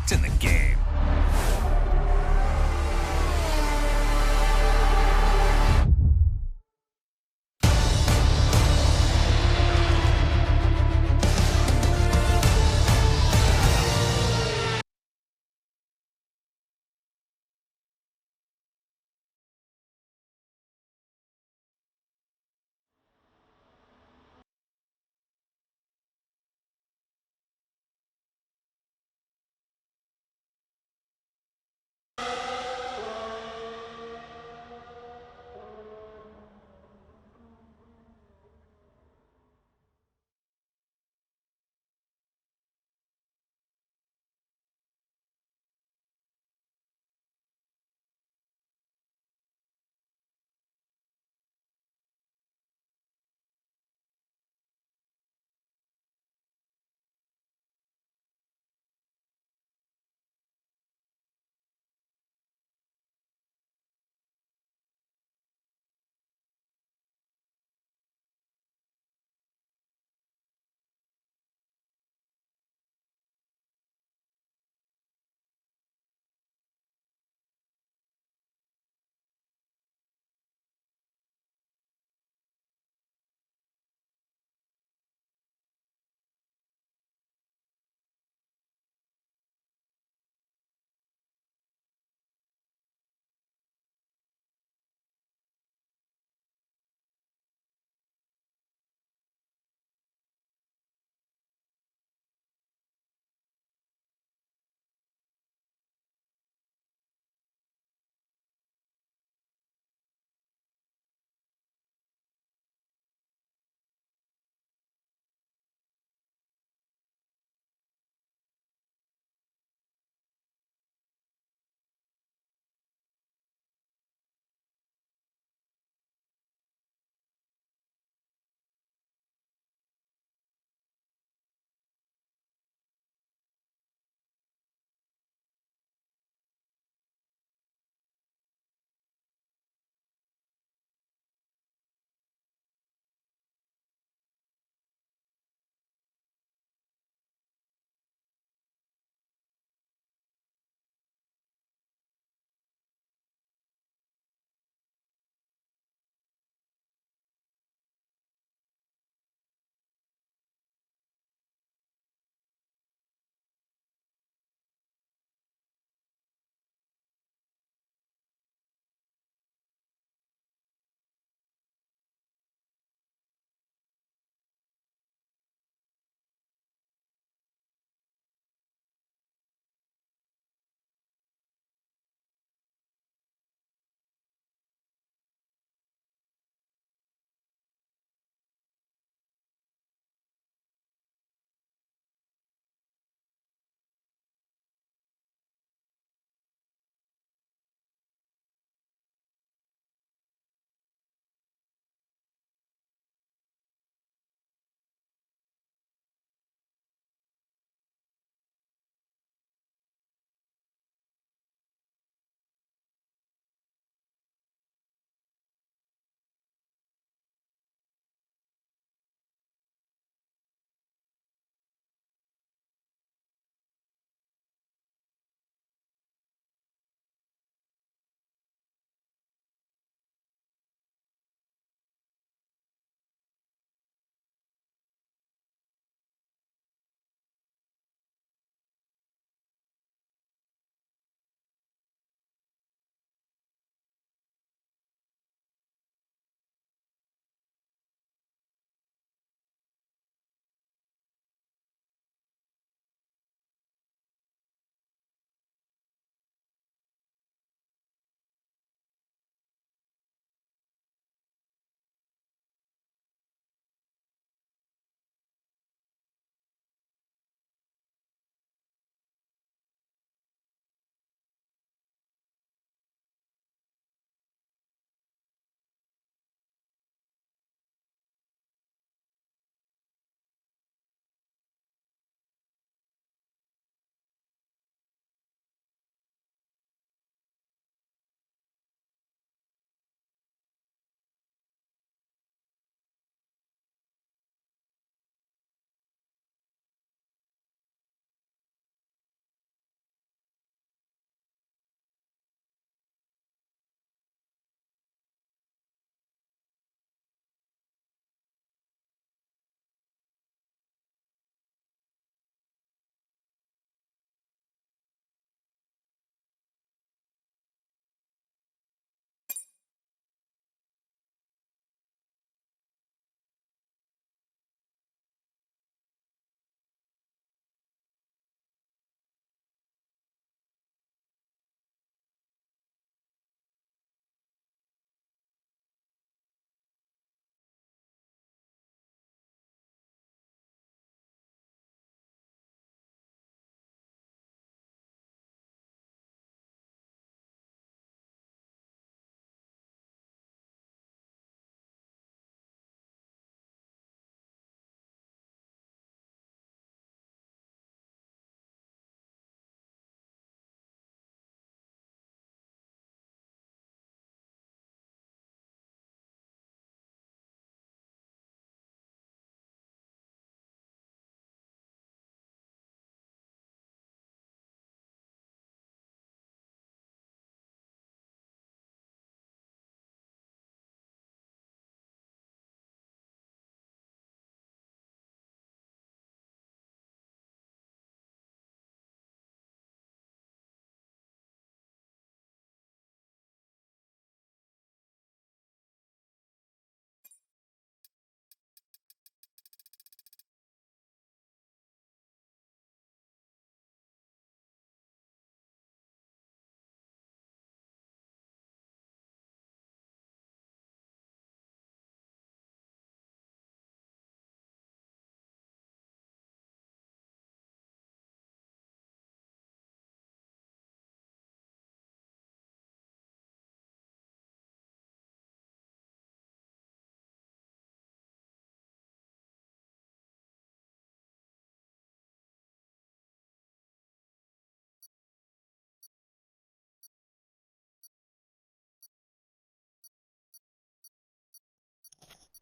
locked in the game.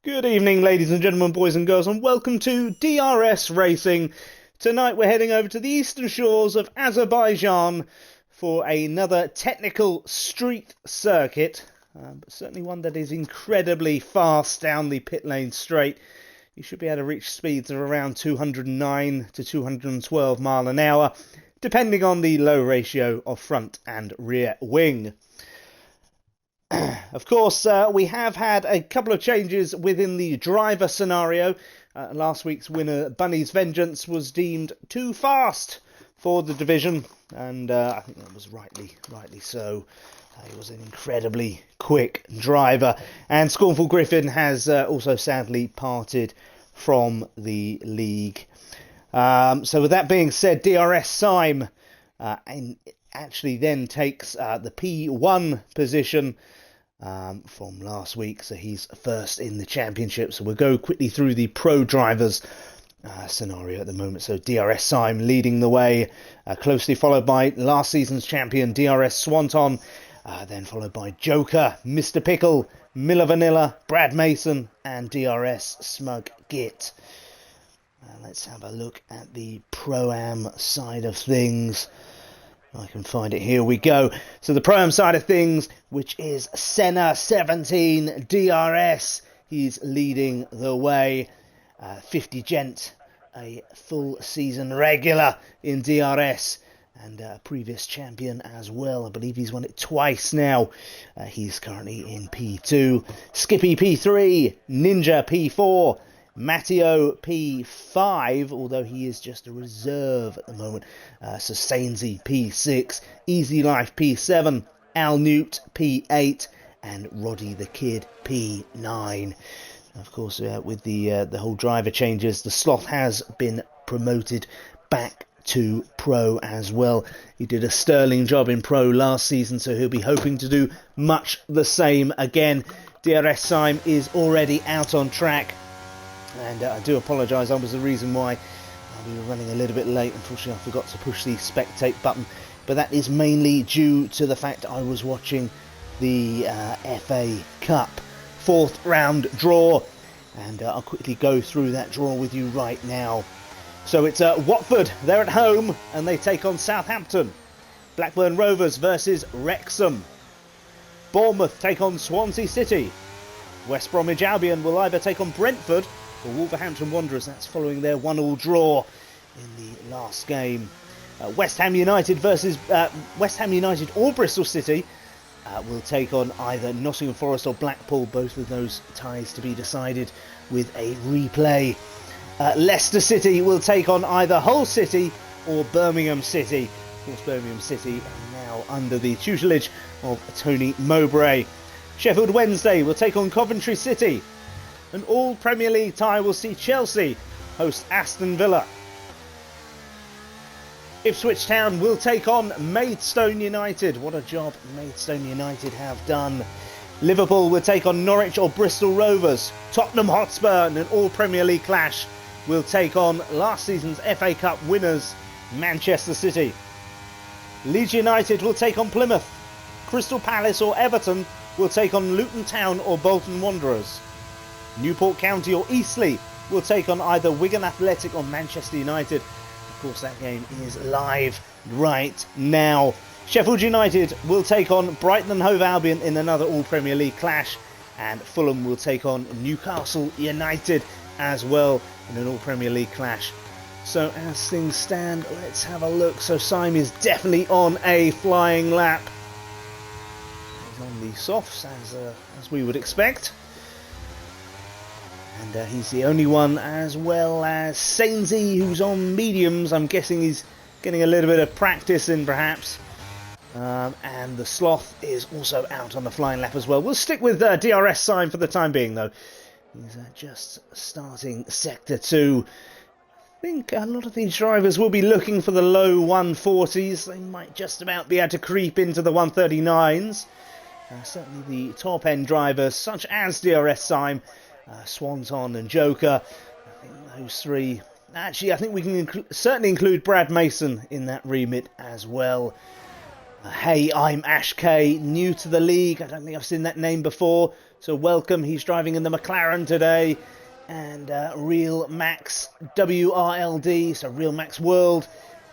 Good evening, ladies and gentlemen, boys and girls, and welcome to DRS Racing. Tonight we're heading over to the eastern shores of Azerbaijan for another technical street circuit, but certainly one that is incredibly fast down the pit lane straight. You should be able to reach speeds of around 209 to 212 mile an hour, depending on the low ratio of front and rear wing. Of course, we have had a couple of changes within the driver scenario. Last week's winner, Bunny's Vengeance, was deemed too fast for the division, and I think that was rightly so. He was an incredibly quick driver, and Scornful Griffin has also sadly parted from the league. So with that being said, DRS Syme actually then takes the P1 position from last week, so he's first in the championship. So we'll go quickly through the pro drivers scenario at the moment. So DRS Syme leading the way, closely followed by last season's champion DRS Swanton, then followed by Joker, Mr. Pickle, Miller Vanilla, Brad Mason, and DRS Smug Git. Let's have a look at the Pro-Am side of things. I can find it. Here we go. So the Pro-Am side of things, which is Senna 17 DRS. He's leading the way. 50 Gent, a full season regular in DRS and a previous champion as well. I believe he's won it twice now. He's currently in P2. Skippy P3, Ninja P4, Matteo P5, although he is just a reserve at the moment. So Sainsy P6, Easy Life P7, Al Newt P8, and Roddy the Kid P9. Of course, with the whole driver changes, the Sloth has been promoted back to Pro as well. He did a sterling job in Pro last season, so he'll be hoping to do much the same again. DRS Syme is already out on track. And I do apologise, that was the reason why we were running a little bit late. Unfortunately, I forgot to push the spectate button, but that is mainly due to the fact I was watching the FA Cup 4th round draw, and I'll quickly go through that draw with you right now. So it's Watford, they're at home, and they take on Southampton. Blackburn Rovers versus Wrexham. Bournemouth take on Swansea City. West Bromwich Albion will either take on Brentford or Wolverhampton Wanderers. That's following their 1-1 draw in the last game. West Ham United or Bristol City will take on either Nottingham Forest or Blackpool. Both of those ties to be decided with a replay. Leicester City will take on either Hull City or Birmingham City. Of course, Birmingham City are now under the tutelage of Tony Mowbray. Sheffield Wednesday will take on Coventry City. An all-Premier League tie will see Chelsea host Aston Villa. Ipswich Town will take on Maidstone United. What a job Maidstone United have done. Liverpool will take on Norwich or Bristol Rovers. Tottenham Hotspur, in an all-Premier League clash, will take on last season's FA Cup winners Manchester City. Leeds United will take on Plymouth. Crystal Palace or Everton will take on Luton Town or Bolton Wanderers. Newport County or Eastleigh will take on either Wigan Athletic or Manchester United. Of course, that game is live right now. Sheffield United will take on Brighton and Hove Albion in another All-Premier League clash. And Fulham will take on Newcastle United as well in an All-Premier League clash. So as things stand, let's have a look. So Syme is definitely on a flying lap. He's on the softs as we would expect. And he's the only one, as well as Sainsy, who's on mediums. I'm guessing he's getting a little bit of practice in, perhaps. And the Sloth is also out on the flying lap as well. We'll stick with DRS Syme for the time being, though. He's just starting Sector 2. I think a lot of these drivers will be looking for the low 140s. They might just about be able to creep into the 139s. Certainly the top-end drivers, such as DRS Syme, Swanton and Joker. I think those three. Actually, I think we can certainly include Brad Mason in that remit as well. Hey, I'm Ash K, new to the league. I don't think I've seen that name before, so welcome. He's driving in the McLaren today. And Real Max WRLD, so Real Max World.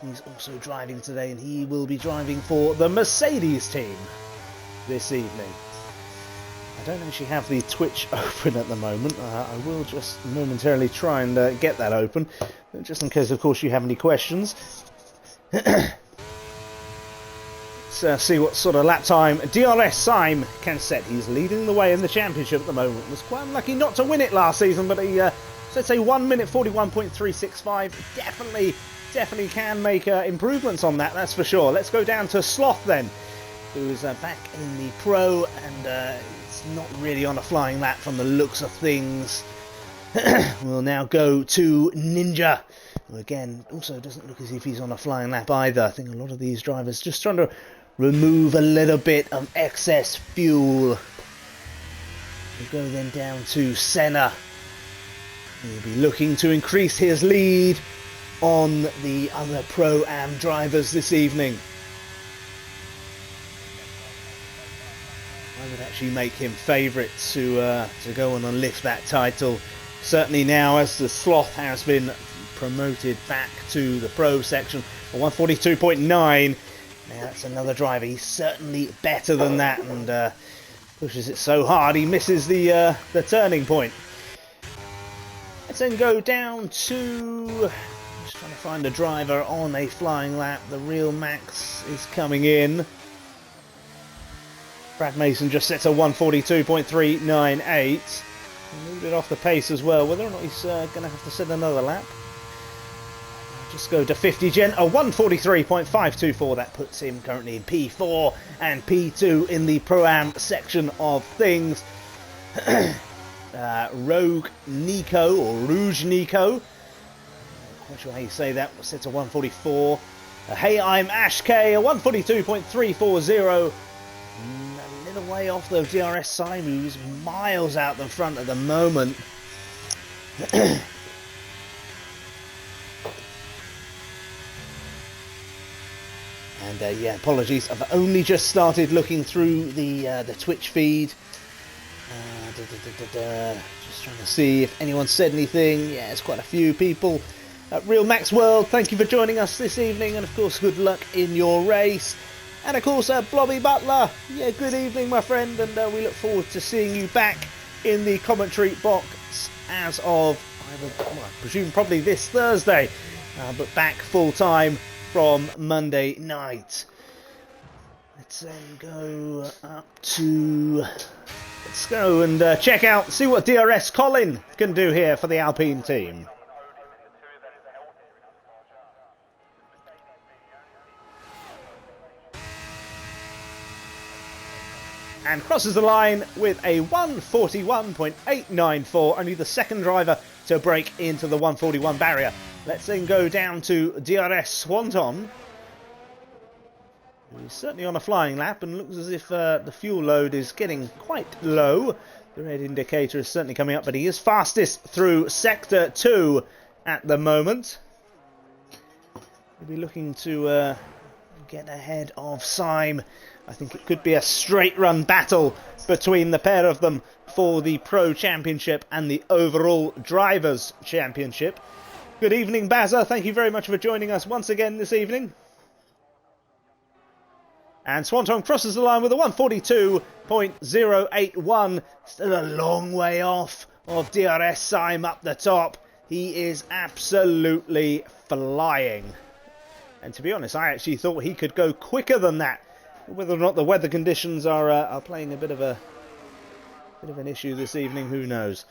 He's also driving today, and he will be driving for the Mercedes team this evening. I don't actually have the Twitch open at the moment. I will just momentarily try and get that open, just in case, of course, you have any questions. Let's see what sort of lap time DRS Syme can set. He's leading the way in the championship at the moment. Was quite unlucky not to win it last season, but he, let's say 1 minute 41.365. Definitely can make improvements on that, that's for sure. Let's go down to Sloth then, who's back in the Pro, and it's not really on a flying lap from the looks of things. We'll now go to Ninja, who again also doesn't look as if he's on a flying lap either. I think a lot of these drivers just trying to remove a little bit of excess fuel. We'll go then down to Senna. He'll be looking to increase his lead on the other Pro-Am drivers this evening. I would actually make him favourite to go on and lift that title. Certainly now, as the Sloth has been promoted back to the Pro section, a 142.9. Now that's another driver. He's certainly better than that, and pushes it so hard he misses the turning point. Let's then go down to, just trying to find a driver on a flying lap. The Real Max is coming in. Brad Mason just sets a 142.398. Moved it off the pace as well. Whether or not he's going to have to set another lap. Just go to 50 Gen, a 143.524. That puts him currently in P4 and P2 in the Pro-Am section of things. Rogue Nico, or Rouge Nico, not sure how you say that, sets a 144. Hey, I'm Ash K, a 142.340. A little way off the DRS Syme, who's miles out the front at the moment. And yeah, apologies, I've only just started looking through the Twitch feed. Just trying to see if anyone said anything. Yeah, it's quite a few people. Real Max World, thank you for joining us this evening, and of course good luck in your race. And of course Blobby Butler, yeah, good evening my friend, and we look forward to seeing you back in the commentary box as of, I presume probably this Thursday, but back full time from Monday night. Let's then go up to, let's go and check out, see what DRS Colin can do here for the Alpine team. And crosses the line with a 141.894, only the second driver to break into the 141 barrier. Let's then go down to DRS Swanton. He's certainly on a flying lap and looks as if the fuel load is getting quite low. The red indicator is certainly coming up, but he is fastest through Sector 2 at the moment. He'll be looking to get ahead of Syme. I think it could be a straight run battle between the pair of them for the Pro Championship and the overall Drivers' Championship. Good evening, Bazza. Thank you very much for joining us once again this evening. And Swanton crosses the line with a 142.081. Still a long way off of DRS Syme up the top. He is absolutely flying. And to be honest, I actually thought he could go quicker than that. Whether or not the weather conditions are playing a bit of an issue this evening, who knows?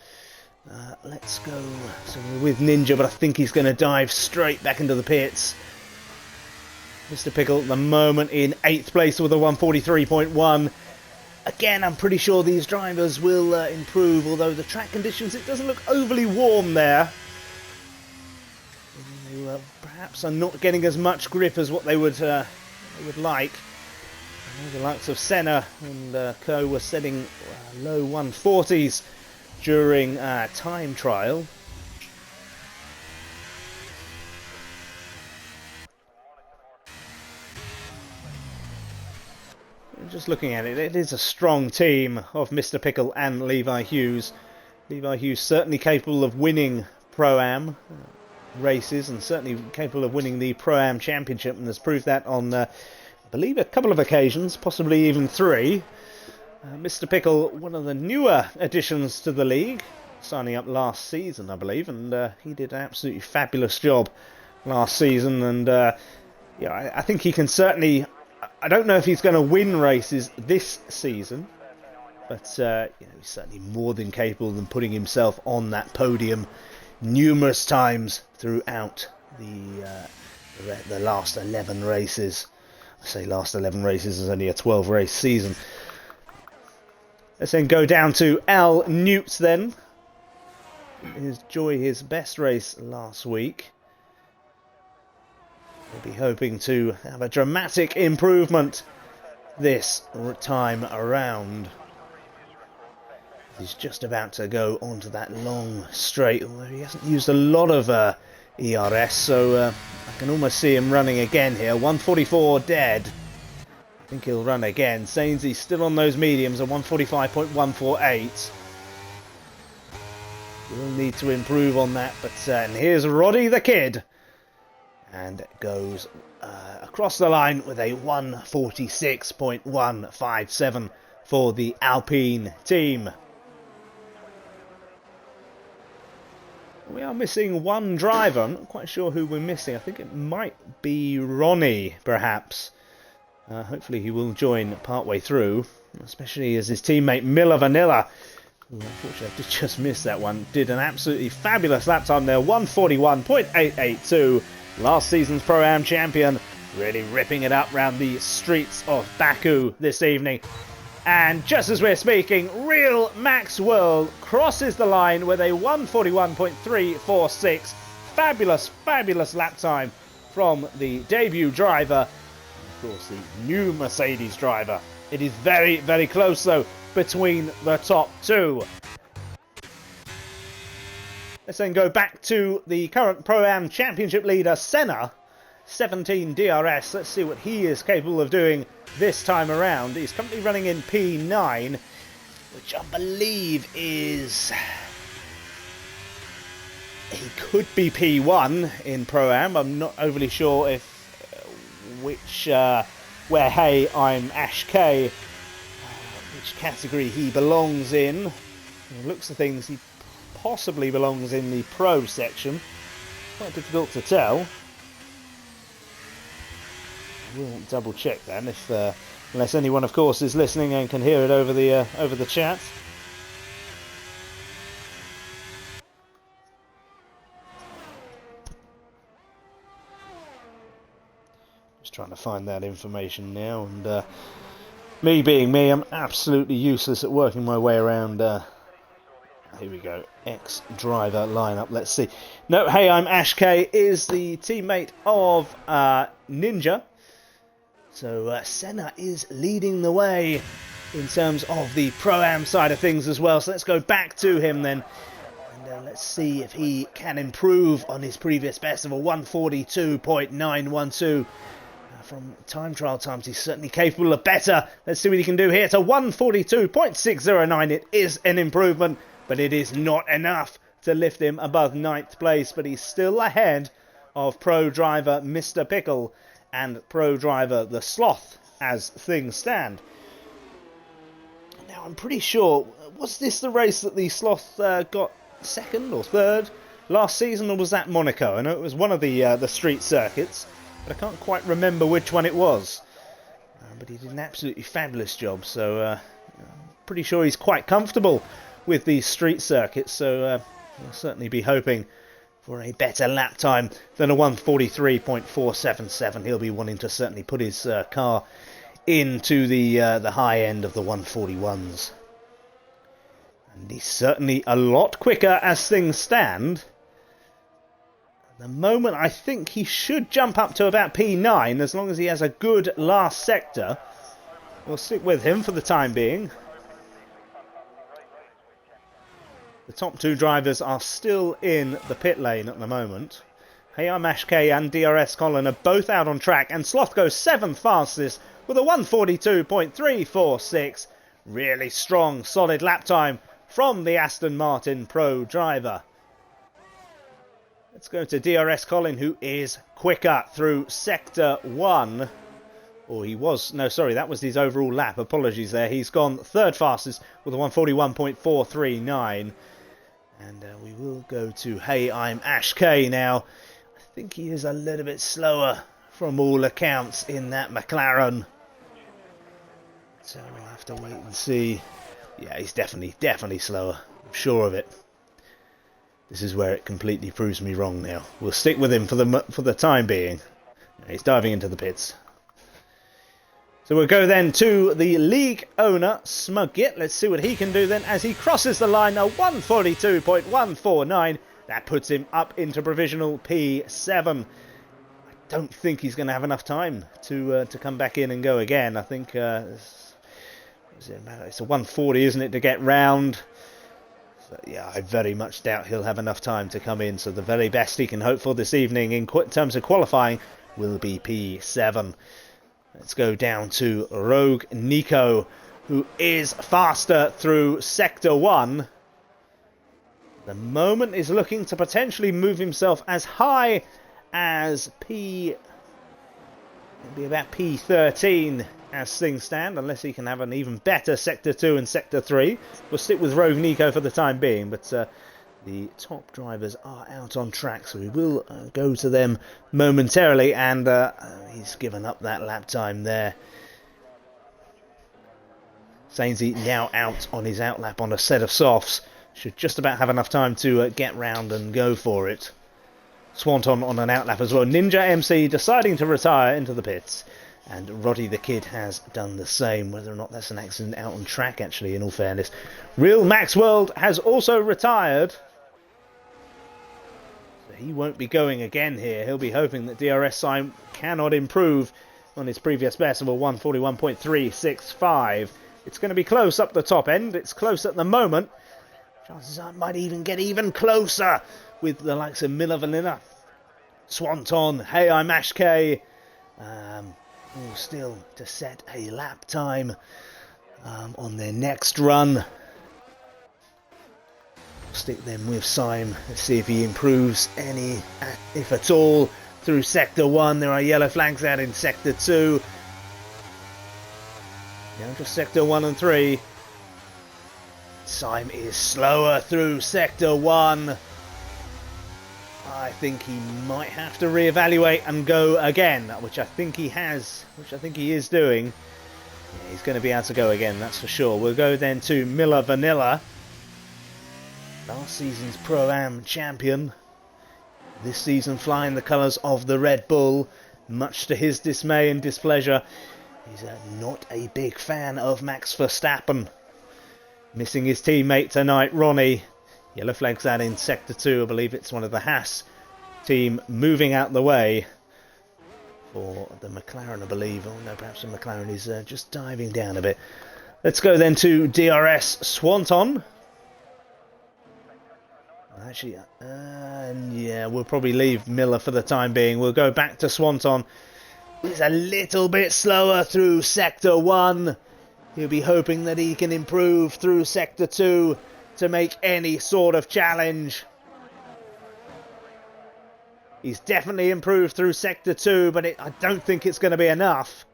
Let's go. So we're with Ninja, but I think he's going to dive straight back into the pits. Mr. Pickle at the moment in 8th place with a 143.1. Again, I'm pretty sure these drivers will improve, although the track conditions, it doesn't look overly warm there. They perhaps are not getting as much grip as what they would like. The likes of Senna and co were setting low 140s during time trial. just looking at it, it is a strong team of Mr. Pickle and Levi Hughes. Levi Hughes certainly capable of winning Pro-Am races and certainly capable of winning the Pro-Am Championship, and has proved that on, I believe, a couple of occasions, possibly even 3. Mr. Pickle, one of the newer additions to the league, signing up last season, I believe, and he did an absolutely fabulous job last season, and yeah, I think he can certainly... I don't know if he's going to win races this season, but you know, he's certainly more than capable of putting himself on that podium numerous times throughout the last 11 races. I say last 11 races is only a 12 race season. Let's then go down to Al Newts then. His best race last week. We'll be hoping to have a dramatic improvement this time around. He's just about to go onto that long straight, although he hasn't used a lot of ERS, so I can almost see him running again here. 144 dead. I think he'll run again. Sainsey's still on those mediums at 145.148. We'll need to improve on that, but and here's Roddy the Kid. And goes across the line with a 146.157 for the Alpine team. We are missing one driver. I'm not quite sure who we're missing. I think it might be Ronnie, perhaps. Hopefully he will join partway through, especially as his teammate Miller Vanilla, who unfortunately I did just miss that one, did an absolutely fabulous lap time there, 141.882. Last season's Pro-Am champion, really ripping it up round the streets of Baku this evening. And just as we're speaking, Real Max World crosses the line with a 141.346. Fabulous, fabulous lap time from the debut driver. And of course, the new Mercedes driver. It is very, very close, though, between the top two. Let's then go back to the current Pro-Am Championship leader, Senna. 17 DRS. Let's see what he is capable of doing this time around. He's currently running in P9, which I believe is... he could be P1 in Pro-Am. I'm not overly sure if... where Hey, I'm Ash K, which category he belongs in. It looks of things, he possibly belongs in the Pro section. Quite difficult to tell. I will double check then, if unless anyone, of course, is listening and can hear it over the chat. Just trying to find that information now, and me being me, I'm absolutely useless at working my way around. Here we go, ex-driver lineup. Let's see. No, Hey, I'm Ash K is the teammate of Ninja. So Senna is leading the way in terms of the Pro-Am side of things as well. So let's go back to him then. And let's see if he can improve on his previous best of a 142.912. From time trial times, he's certainly capable of better. Let's see what he can do here. It's a 142.609. It is an improvement, but it is not enough to lift him above 9th place. But he's still ahead of pro driver Mr. Pickle and pro driver the Sloth as things stand. Now I'm pretty sure, was this the race that the Sloth got 2nd or 3rd last season, or was that Monaco? I know it was one of the street circuits, but I can't quite remember which one it was. But he did an absolutely fabulous job, so I'm pretty sure he's quite comfortable with these street circuits, so we'll certainly be hoping for a better lap time than a 143.477. He'll be wanting to certainly put his car into the high end of the 141s. And he's certainly a lot quicker as things stand. At the moment, I think he should jump up to about P9 as long as he has a good last sector. We'll stick with him for the time being. The top two drivers are still in the pit lane at the moment. Hey, I'm Ash K and DRS Colin are both out on track, and Sloth goes 7th fastest, with a 1:42.346. Really strong, solid lap time from the Aston Martin Pro driver. Let's go to DRS Colin, who is quicker through Sector 1. Or he was, no, sorry, that was his overall lap. Apologies there. He's gone third fastest with a 1:41.439. And we will go to Hey, I'm Ash K now. I think he is a little bit slower from all accounts in that McLaren. So we'll have to wait and see. Yeah, he's definitely slower. I'm sure of it. This is where it completely proves me wrong now. We'll stick with him for the time being. He's diving into the pits. So we'll go then to the league owner, Smugget. Let's see what he can do then as he crosses the line. A 1:42.149. That puts him up into provisional P7. I don't think he's going to have enough time to come back in and go again. I think it's a 1:40, isn't it, to get round. So, yeah, I very much doubt he'll have enough time to come in. So the very best he can hope for this evening in terms of qualifying will be P7. Let's go down to Rogue Nico, who is faster through Sector 1. The moment is looking to potentially move himself as high as maybe about P13 as things stand, unless he can have an even better Sector 2 and Sector 3. We'll stick with Rogue Nico for the time being, but the top drivers are out on track, so we will go to them momentarily, and he's given up that lap time there. Sainsy now out on his outlap on a set of softs. Should just about have enough time to get round and go for it. Swanton on an outlap as well. Ninja MC deciding to retire into the pits. And Roddy the Kid has done the same, whether or not that's an accident out on track, actually, in all fairness. Real Max World has also retired. So he won't be going again here. He'll be hoping that DRS Sign cannot improve on his previous best of a 1:41.365. It's going to be close up the top end. It's close at the moment. Chances are it might even get even closer with the likes of Miller Vanilla, Swanton, Hey, I'm Ash K. All still to set a lap time on their next run. Stick them with Syme. Let's see if he improves any, if at all, through Sector 1. There are yellow flags out in Sector 2. Now just Sector 1 and 3. Syme is slower through Sector 1. I think he might have to reevaluate and go again, which I think he has, which I think he is doing. Yeah, he's going to be able to go again, that's for sure. We'll go then to Miller Vanilla, last season's Pro-Am champion. This season flying the colours of the Red Bull, much to his dismay and displeasure. He's not a big fan of Max Verstappen. Missing his teammate tonight, Ronnie. Yellow flags out in Sector 2. I believe it's one of the Haas team moving out the way for the McLaren, I believe. Oh no, perhaps the McLaren is just diving down a bit. Let's go then to DRS Swanton. Actually, yeah, we'll probably leave Miller for the time being. We'll go back to Swanton. He's a little bit slower through Sector 1. He'll be hoping that he can improve through Sector 2 to make any sort of challenge. He's definitely improved through Sector 2, but I don't think it's going to be enough.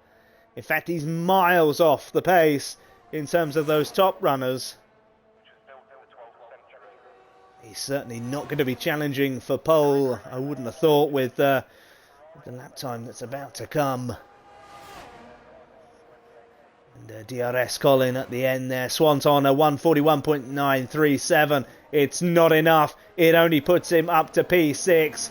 In fact, he's miles off the pace in terms of those top runners. He's certainly not going to be challenging for pole, I wouldn't have thought, with the lap time that's about to come. And DRS Colin at the end there. Swanton a 1:41.937. It's not enough. It only puts him up to P6.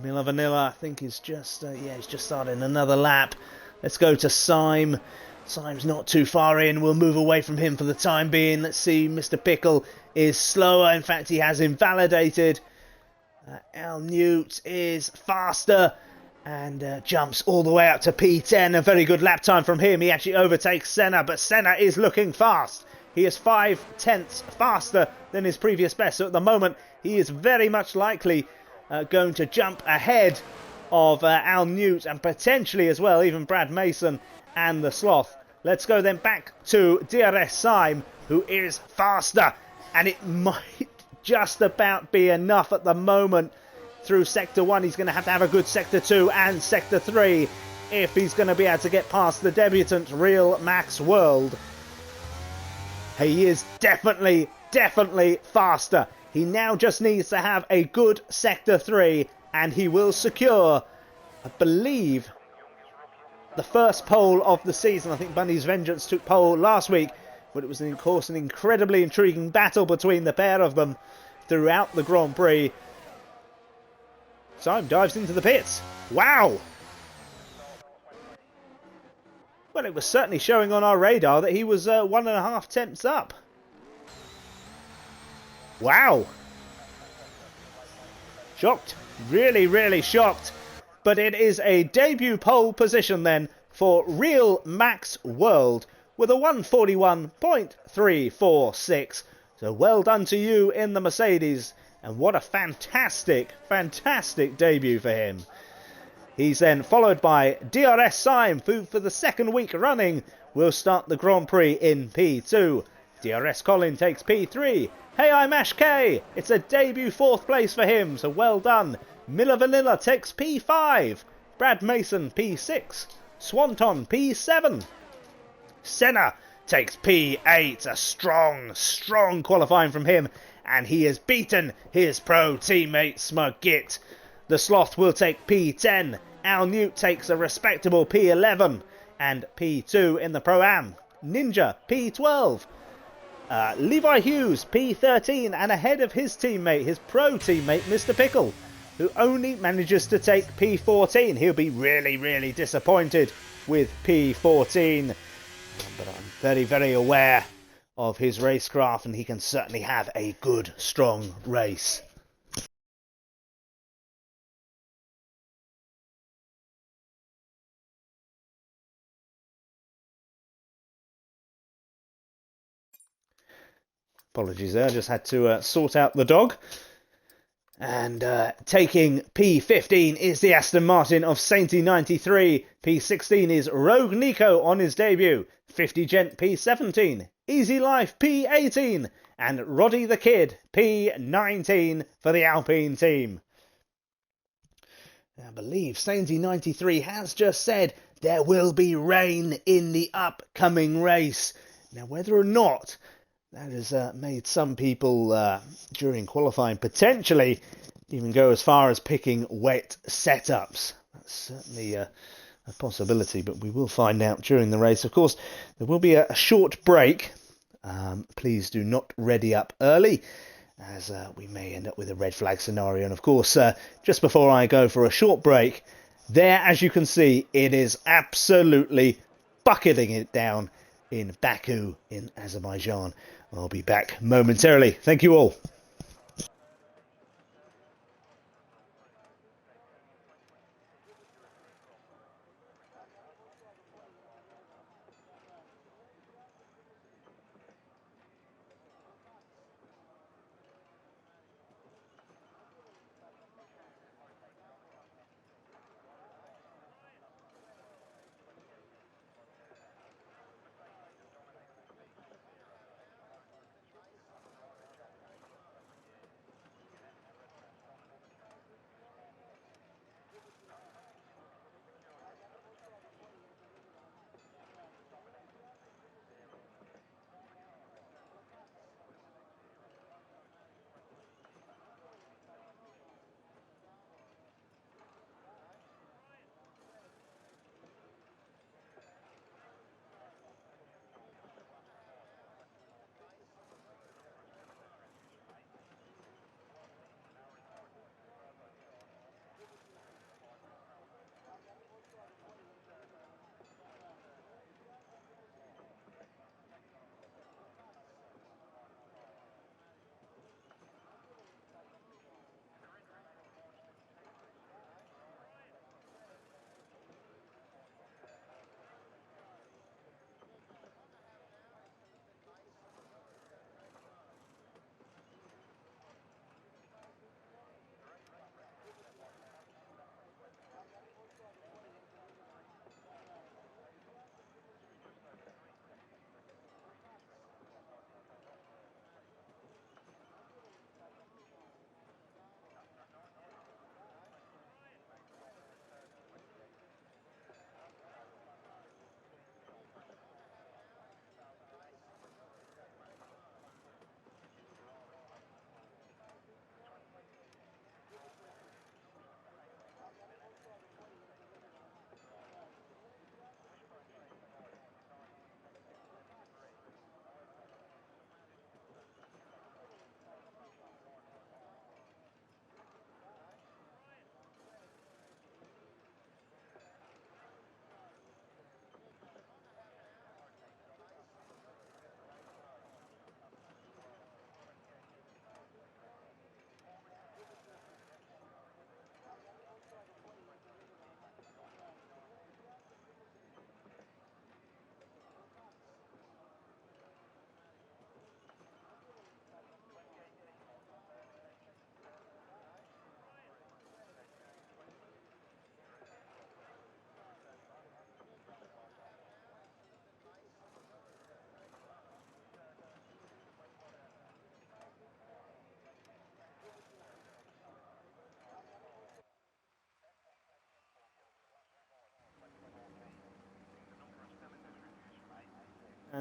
Miller Vanilla, I think, is just he's just starting another lap. Let's go to Syme. Syme's not too far in. We'll move away from him for the time being. Let's see. Mr. Pickle is slower. In fact, he has invalidated. Al Newt is faster. And jumps all the way up to P10. A very good lap time from him. He actually overtakes Senna, but Senna is looking fast. He is 0.5 faster than his previous best. So at the moment, he is very much likely going to jump ahead of Al Newt and potentially as well even Brad Mason and the Sloth. Let's go then back to DRS Syme, who is faster, and it might just about be enough at the moment through Sector 1. He's going to have a good Sector 2 and Sector 3 if he's going to be able to get past the debutant Real Max World. He is definitely faster. He now just needs to have a good Sector 3 and he will secure, I believe, the first pole of the season. I think Bunny's Vengeance took pole last week, but it was, of course, an incredibly intriguing battle between the pair of them throughout the Grand Prix. Syme dives into the pits. Wow! Well, it was certainly showing on our radar that he was 1.5 tenths up. Wow! Shocked. Really shocked. But it is a debut pole position then for Real Max World with a 141.346. So well done to you in the Mercedes. And what a fantastic debut for him. He's then followed by DRS Syme, who for the second week running will start the Grand Prix in P2. DRS Colin takes P3. Hey, I'm Ash K. It's a debut 4th place for him, so well done. Miller Vanilla takes P5. Brad Mason P6. Swanton P7. Senna takes P8. A strong qualifying from him. And he has beaten his pro teammate Smug-Git. The Sloth will take P10. Al Newt takes a respectable P11. And P2 in the Pro-Am. Ninja P12. Levi Hughes P13. And ahead of his teammate, his pro teammate, Mr. Pickle, who only manages to take P14. He'll be really disappointed with P14. But I'm very aware of his racecraft, and he can certainly have a good, strong race. Apologies there, just had to sort out the dog. And taking P15 is the Aston Martin of Sainty 93. P16 is Rogue Nico on his debut. 50 Gent P17. Easy Life P18. And Roddy the Kid P19 for the Alpine team. I believe Sainty 93 has just said there will be rain in the upcoming race. Now, whether or not that has made some people during qualifying potentially even go as far as picking wet setups. That's certainly a possibility, but we will find out during the race. Of course, there will be a short break. Please do not ready up early, as we may end up with a red flag scenario. And of course, just before I go for a short break, there, as you can see, it is absolutely bucketing it down in Baku in Azerbaijan. I'll be back momentarily. Thank you all.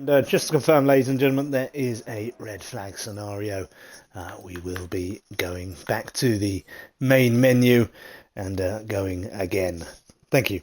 And just to confirm, ladies and gentlemen, there is a red flag scenario. We will be going back to the main menu and going again. Thank you.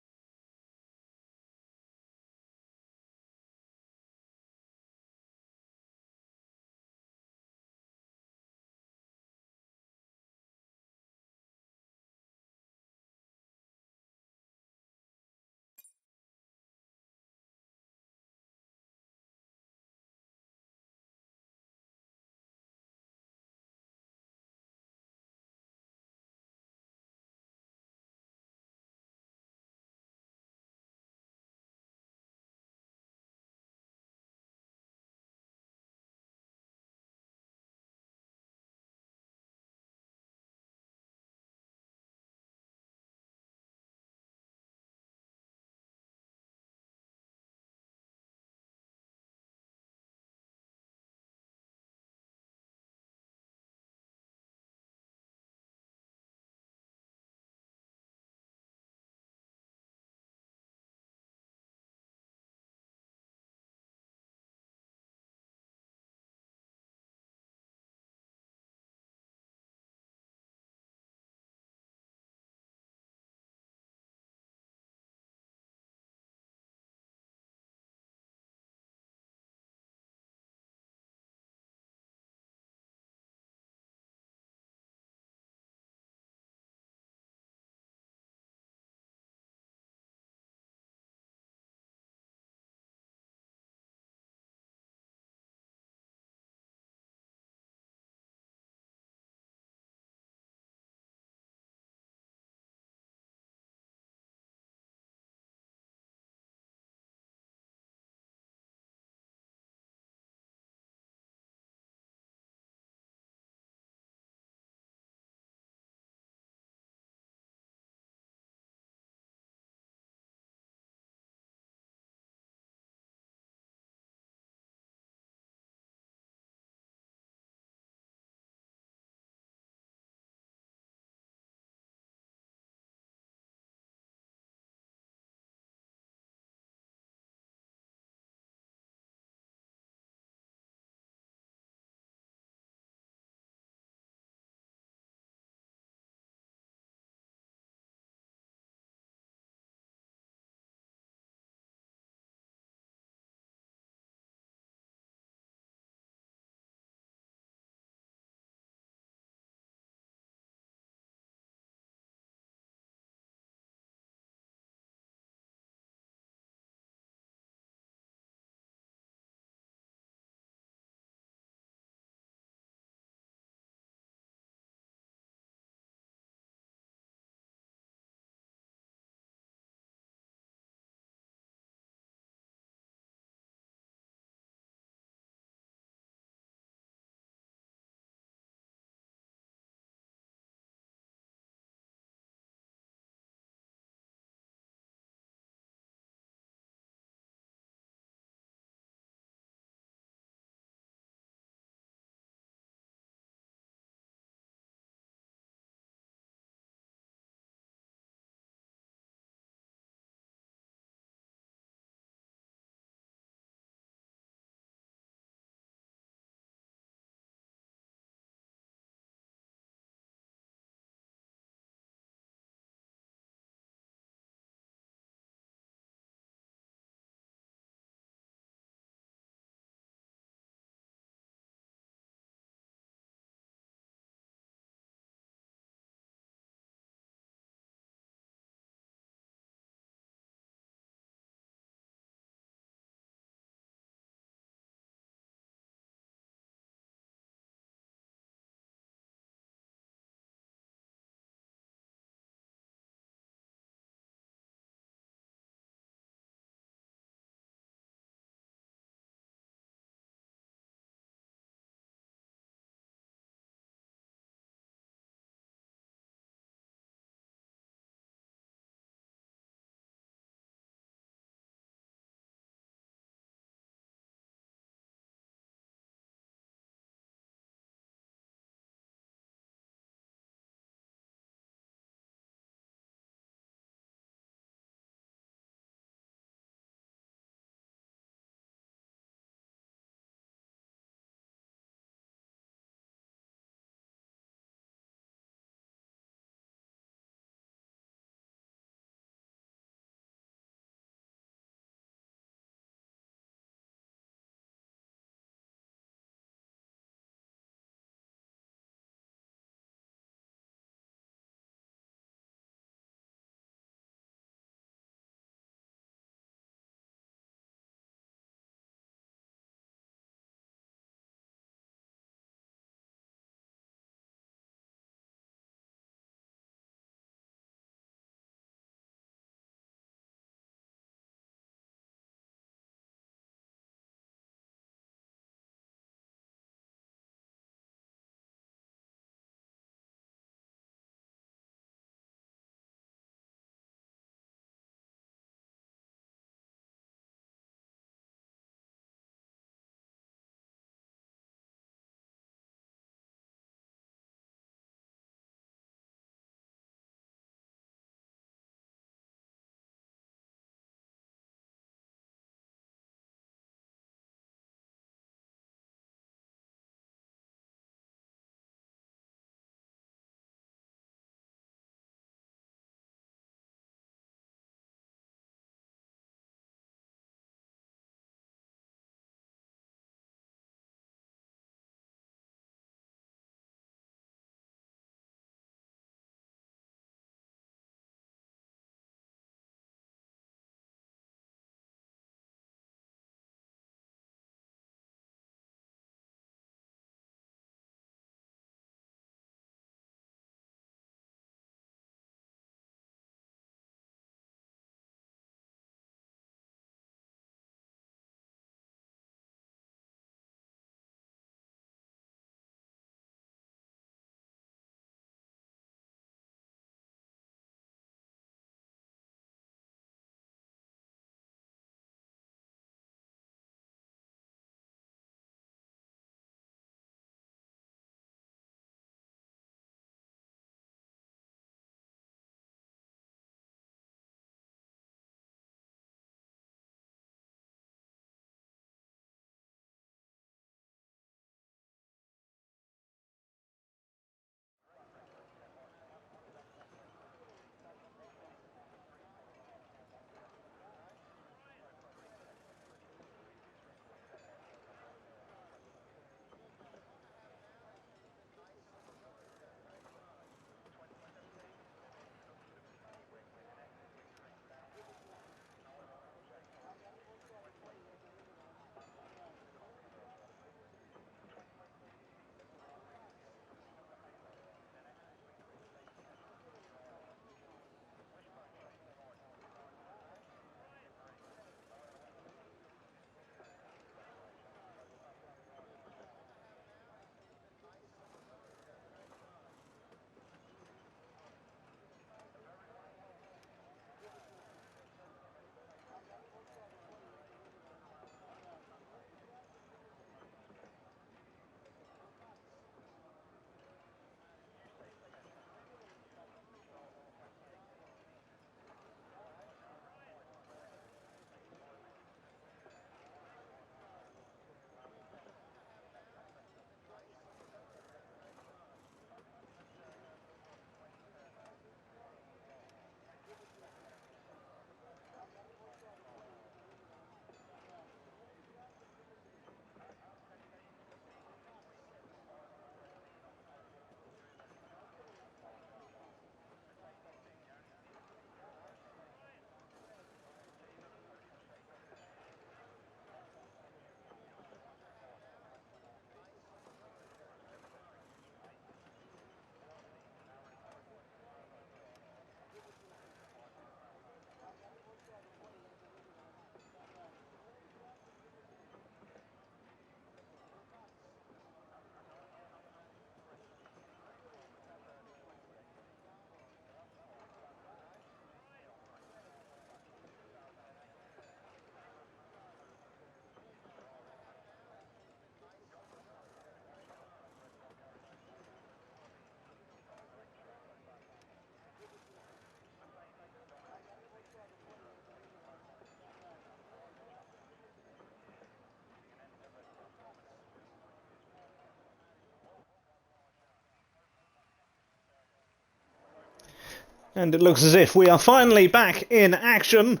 And it looks as if we are finally back in action.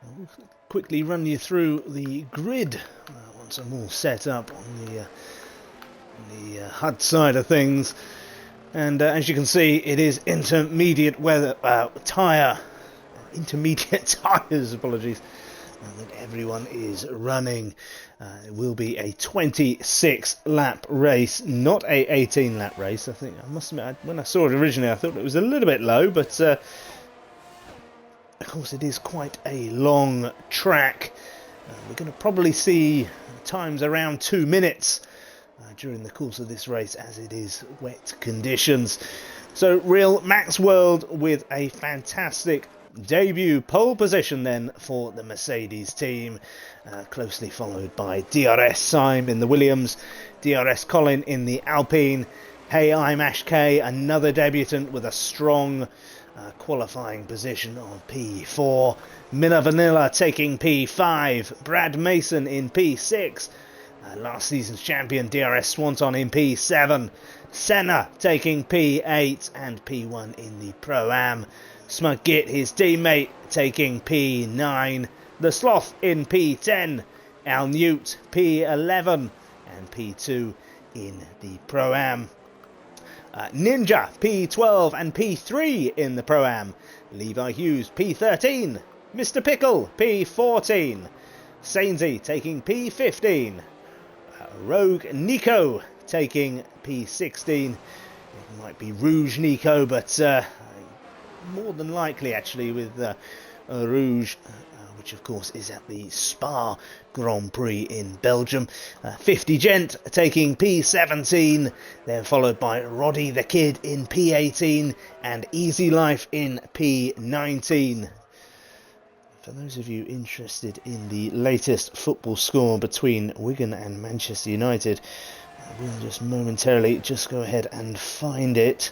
I'll quickly run you through the grid once I'm all set up on the HUD side of things. And as you can see, it is intermediate tyres, apologies, that everyone is running. It will be a 26 lap race, not a 18 lap race. I think, I must admit, when I saw it originally I thought it was a little bit low, but of course it is quite a long track. We're going to probably see times around 2 minutes during the course of this race, as it is wet conditions. So Real Max World with a fantastic debut pole position then for the Mercedes team, closely followed by DRS Syme in the Williams, DRS Colin in the Alpine. Hey, I'm Ash K, another debutant with a strong qualifying position of P4. Miller Vanilla taking P5, Brad Mason in P6, last season's champion DRS Swanton in P7, Senna taking P8 and P1 in the Pro-Am. Smug Git, his teammate, taking P9. The Sloth in P10. Al Newt, P11. And P2 in the Pro-Am. Ninja, P12 and P3 in the Pro-Am. Levi Hughes, P13. Mr. Pickle, P14. Sainsy taking P15. Rogue Nico taking P16. It might be Rouge Nico, but more than likely actually with Rouge, which of course is at the Spa Grand Prix in Belgium. 50 Gent taking P17, then followed by Roddy the Kid in P18 and Easy Life in P19. For those of you interested in the latest football score between Wigan and Manchester United, I will just momentarily just go ahead and find it.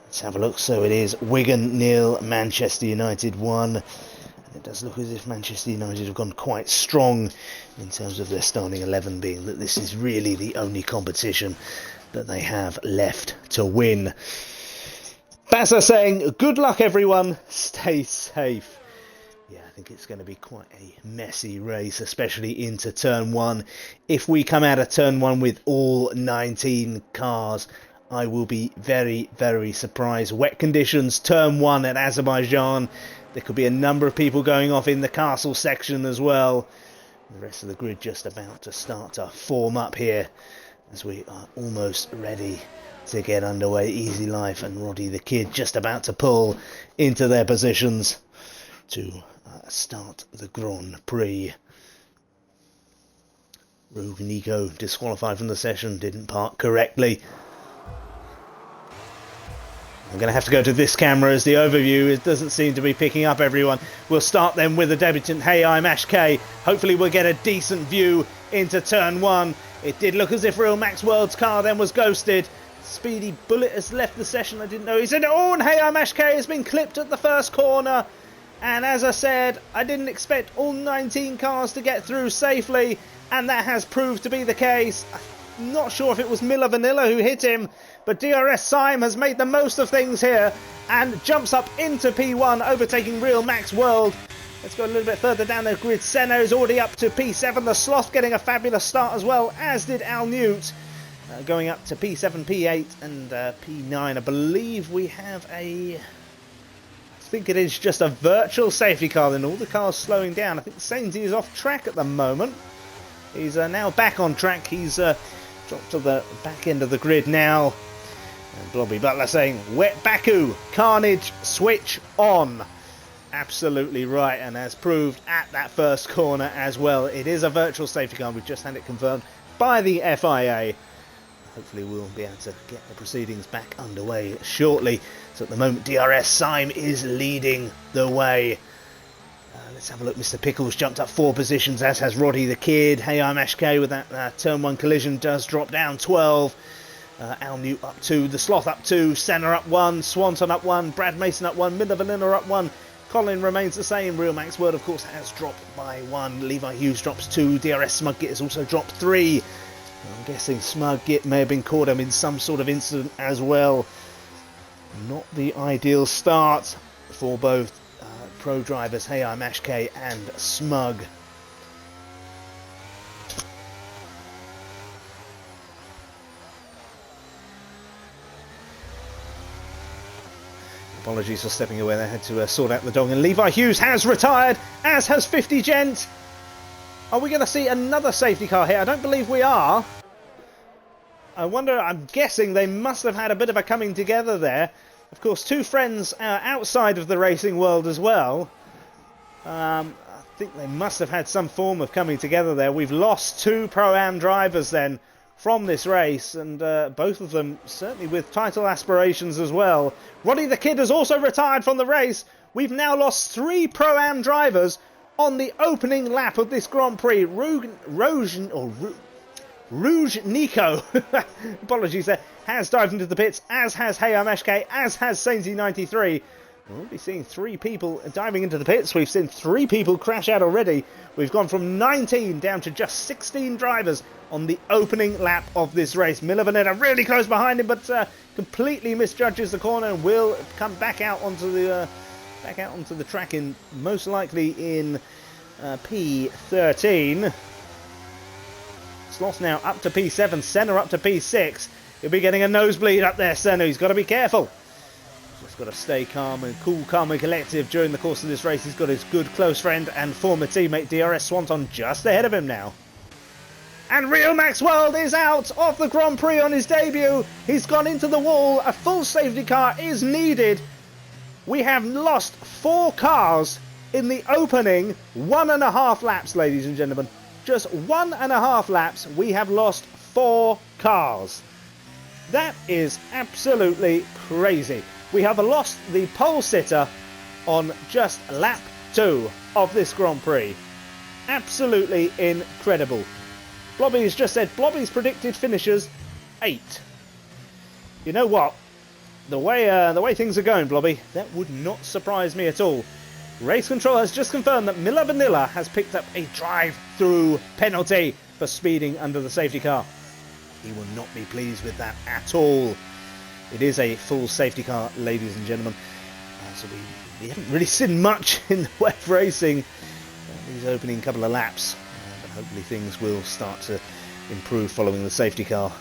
Let's have a look. So it is Wigan 0, Manchester United 1. And it does look as if Manchester United have gone quite strong in terms of their starting 11, being that this is really the only competition that they have left to win. Bassa saying, good luck everyone, stay safe. Yeah, I think it's going to be quite a messy race, especially into turn 1. If we come out of turn 1 with all 19 cars, I will be very, very surprised. Wet conditions, turn 1 at Azerbaijan. There could be a number of people going off in the castle section as well. The rest of the grid just about to start to form up here as we are almost ready to get underway. Easy Life and Roddy the Kid just about to pull into their positions to start the Grand Prix. Rogue Nico disqualified from the session, didn't park correctly. I'm going to have to go to this camera as the overview. It doesn't seem to be picking up everyone. We'll start then with the debutant. Hey, I'm Ash K. Hopefully we'll get a decent view into turn 1. It did look as if Real Max World's car then was ghosted. Speedy Bullet has left the session. I didn't know he said, oh, and Hey, I'm Ash K has been clipped at the first corner. And as I said, I didn't expect all 19 cars to get through safely, and that has proved to be the case. I'm not sure if it was Miller Vanilla who hit him, but DRS Syme has made the most of things here and jumps up into P1, overtaking Real Max World. Let's go a little bit further down the grid. Senna is already up to P7. The Sloth getting a fabulous start as well, as did Al Newt. Going up to P7, P8 and P9. I believe we have I think it is just a virtual safety car then. All the cars slowing down. I think Sainsy is off track at the moment. He's now back on track. He's dropped to the back end of the grid now. And Blobby Butler saying, wet Baku, carnage, switch on. Absolutely right, and as proved at that first corner as well. It is a virtual safety car. We've just had it confirmed by the FIA. Hopefully we'll be able to get the proceedings back underway shortly. So at the moment, DRS Syme is leading the way. Let's have a look. Mr. Pickles jumped up 4 positions, as has Roddy the Kid. Hey, I'm Ash K with that turn 1 collision. Does drop down 12. Al Newt up 2. The Sloth up 2. Senna up 1. Swanton up 1. Brad Mason up 1. Miller Vanilla up 1. Colin remains the same. Real Max World, of course, has dropped by 1. Levi Hughes drops 2. DRS Smug Git has also dropped 3. I'm guessing Smug Git may have been caught up in some sort of incident as well. Not the ideal start for both pro drivers Hayai Mashke and Smug. Apologies for stepping away, they had to sort out the dog. And Levi Hughes has retired, as has 50 Gent. Are we going to see another safety car here? I don't believe we are. I wonder, I'm guessing they must have had a bit of a coming together there. Of course, two friends outside of the racing world as well. I think they must have had some form of coming together there. We've lost two Pro-Am drivers then from this race, and both of them certainly with title aspirations as well. Roddy the Kid has also retired from the race. We've now lost three Pro-Am drivers on the opening lap of this Grand Prix. Rouge Nico, apologies there, has dived into the pits, as has Hayai Mashke, as has Sainzy 93. We'll be seeing three people diving into the pits. We've seen three people crash out already. We've gone from 19 down to just 16 drivers on the opening lap of this race. Miller Vanetta really close behind him, but completely misjudges the corner and will come back out onto the track in most likely in P13. Sloss now up to P7, Senna up to P6. He'll be getting a nosebleed up there, Senna. He's got to be careful. Just got to stay calm and cool, calm and collective during the course of this race. He's got his good close friend and former teammate DRS Swanton just ahead of him now. And Rio Maxwell is out of the Grand Prix on his debut. He's gone into the wall. A full safety car is needed. We have lost 4 cars in the opening 1.5 laps, ladies and gentlemen. Just 1.5 laps, we have lost 4 cars. That is absolutely crazy. We have lost the pole sitter on just lap 2 of this Grand Prix. Absolutely incredible. Blobby's just said Blobby's predicted finishers 8. You know what? The way things are going, Blobby, that would not surprise me at all. Race Control has just confirmed that Miller Vanilla has picked up a drive-through penalty for speeding under the safety car. He will not be pleased with that at all. It is a full safety car, ladies and gentlemen. So we haven't really seen much in the way of racing these opening couple of laps. But hopefully things will start to improve following the safety car.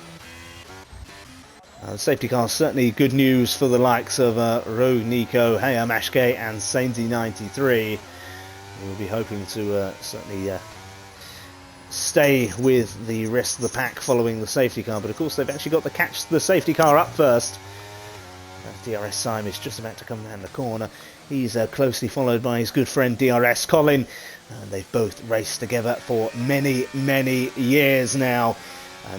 The safety car is certainly good news for the likes of Rogue Nico, Hayai Mashke and Sainzy 93. We'll be hoping to certainly stay with the rest of the pack following the safety car, but of course they've actually got to catch the safety car up first. DRS Syme is just about to come down the corner. He's closely followed by his good friend DRS Colin. They've both raced together for many, many years now.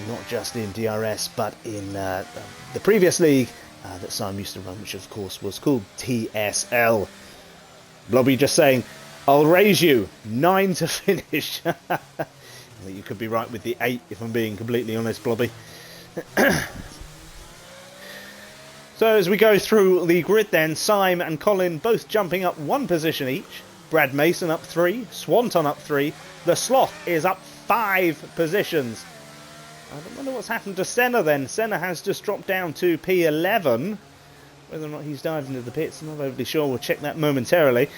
Not just in DRS, but in the previous league that Syme used to run, which of course was called TSL. Blobby just saying, I'll raise you 9 to finish. I think you could be right with the 8 if I'm being completely honest, Blobby. So as we go through the grid then, Syme and Colin both jumping up 1 position each. Brad Mason up 3, Swanton up 3. The Sloth is up 5 positions. I wonder what's happened to Senna then. Senna has just dropped down to P11. Whether or not he's dived into the pits, I'm not overly sure. We'll check that momentarily.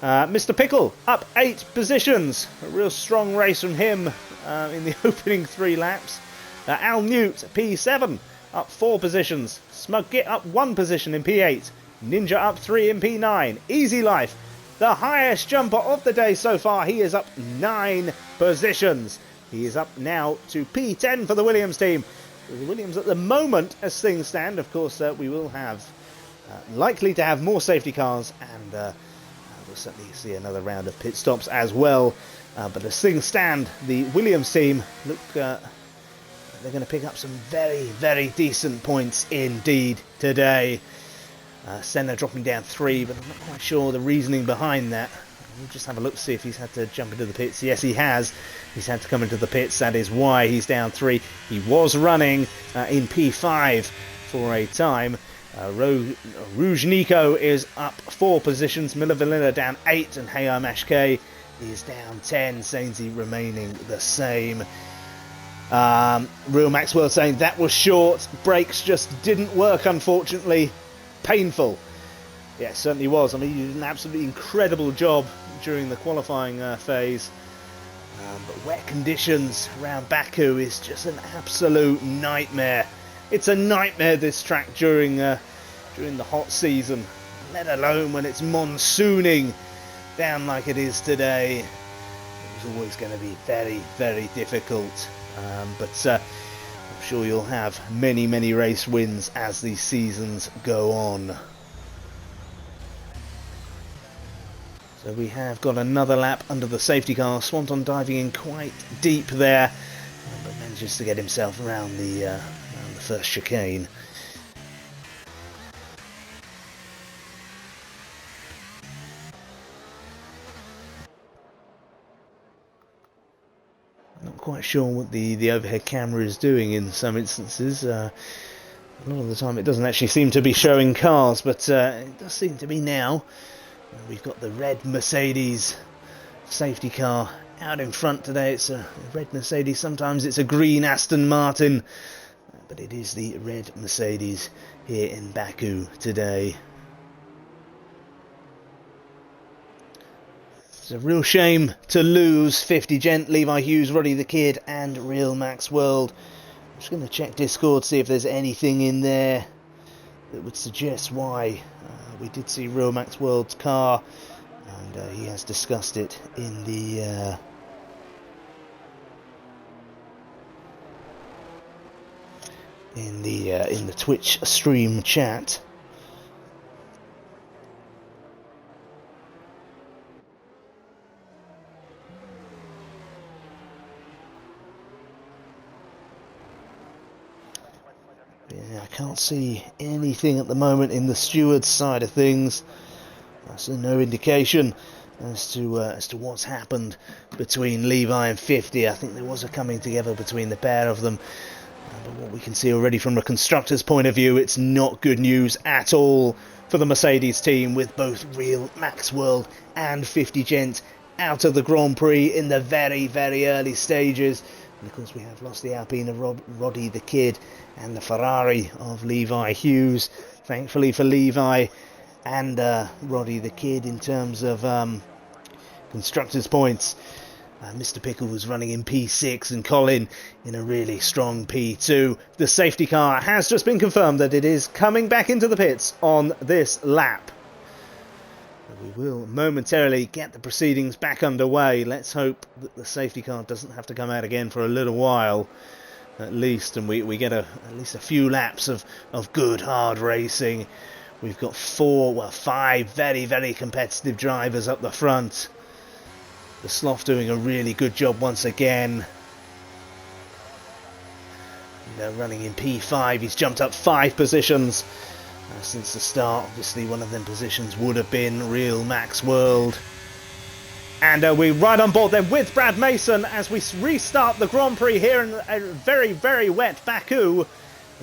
Mr. Pickle up 8 positions. A real strong race from him in the opening 3 laps. Al Newt P7 up 4 positions. Smug Git up 1 position in P8. Ninja up 3 in P9. Easy Life, the highest jumper of the day so far. He is up 9 positions. He is up now to P10 for the Williams team. The Williams at the moment, as things stand, of course, we will have likely to have more safety cars, and we'll certainly see another round of pit stops as well. But as things stand, the Williams team look they're going to pick up some very, very decent points indeed today. Senna dropping down 3, but I'm not quite sure the reasoning behind that. We'll just have a look to see if he's had to jump into the pits. Yes, he has. He's had to come into the pits. That is why he's down 3. He was running in P5 for a time. Rouge Nico is up 4 positions. Miller Vanilla down 8. And Hayai Mashke is down 10. Sainzy remaining the same. Real Maxwell saying that was short. Brakes just didn't work, unfortunately. painful. Yeah, it certainly was. I mean, he did an absolutely incredible job during the qualifying phase. But wet conditions around Baku is just an absolute nightmare. It's a nightmare, this track, during the hot season, let alone when it's monsooning down like it is today. It's always going to be very, very difficult. But I'm sure you'll have many, many race wins as these seasons go on. So we have got another lap under the safety car. Swanton diving in quite deep there, but manages to get himself around the first chicane. Not quite sure what the overhead camera is doing in some instances. A lot of the time it doesn't actually seem to be showing cars, but it does seem to be now. We've got the red Mercedes safety car out in front today. It's a red Mercedes, sometimes it's a green Aston Martin, but it is the red Mercedes here in Baku today. It's a real shame to lose 50 Gent, Levi Hughes, Roddy the Kid and Real Max World. I'm just going to check Discord, see if there's anything in there that would suggest why. We did see Real Max World's car, and he has discussed it in the in the Twitch stream chat. Yeah, I can't see anything at the moment in the steward's side of things. That's no indication as to what's happened between Levi and 50. I think there was a coming together between the pair of them. But what we can see already from a constructor's point of view, it's not good news at all for the Mercedes team, with both Real Max World and 50 Gent out of the Grand Prix in the very, very early stages. And of course we have lost the Alpine of Roddy the Kid and the Ferrari of Levi Hughes. Thankfully for Levi and Roddy the Kid, in terms of constructors' points, Mr. Pickle was running in P6 and Colin in a really strong P2. The safety car has just been confirmed that it is coming back into the pits on this lap. We will momentarily get the proceedings back underway. Let's hope that the safety car doesn't have to come out again for a little while, at least, and we get at least a few laps of good hard racing. We've got 5 very, very competitive drivers up the front. The Sloth doing a really good job once again. Running in P5, he's jumped up 5 positions since the start. Obviously one of them positions would have been Real Max World. And we're right on board then with Brad Mason as we restart the Grand Prix here in a very, very wet Baku.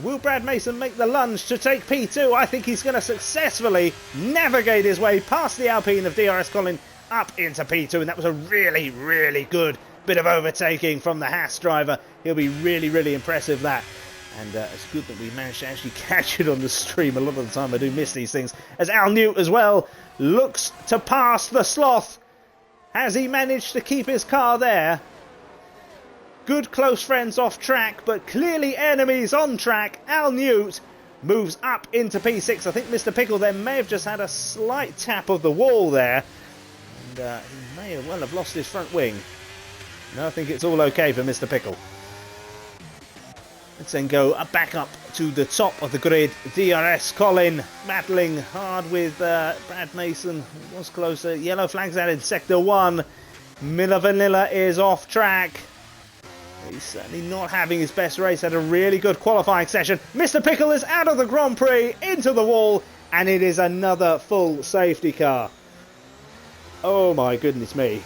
Will Brad Mason make the lunge to take P2? I think he's going to successfully navigate his way past the Alpine of DRS Colin up into P2, and that was a really, really good bit of overtaking from the Haas driver. He'll be really, really impressive, that. And it's good that we managed to actually catch it on the stream. A lot of the time I do miss these things. As Al Newt as well looks to pass the Sloth. Has he managed to keep his car there? Good close friends off track, but clearly enemies on track. Al Newt moves up into P6. I think Mr. Pickle there may have just had a slight tap of the wall there. And he may well have lost his front wing. No, I think it's all okay for Mr. Pickle. Let's then go back up to the top of the grid. DRS Colin battling hard with Brad Mason. It was closer. Yellow flags out in Sector 1. Miller Vanilla is off track. He's certainly not having his best race. Had a really good qualifying session. Mr. Pickle is out of the Grand Prix, into the wall, and it is another full safety car. Oh my goodness me.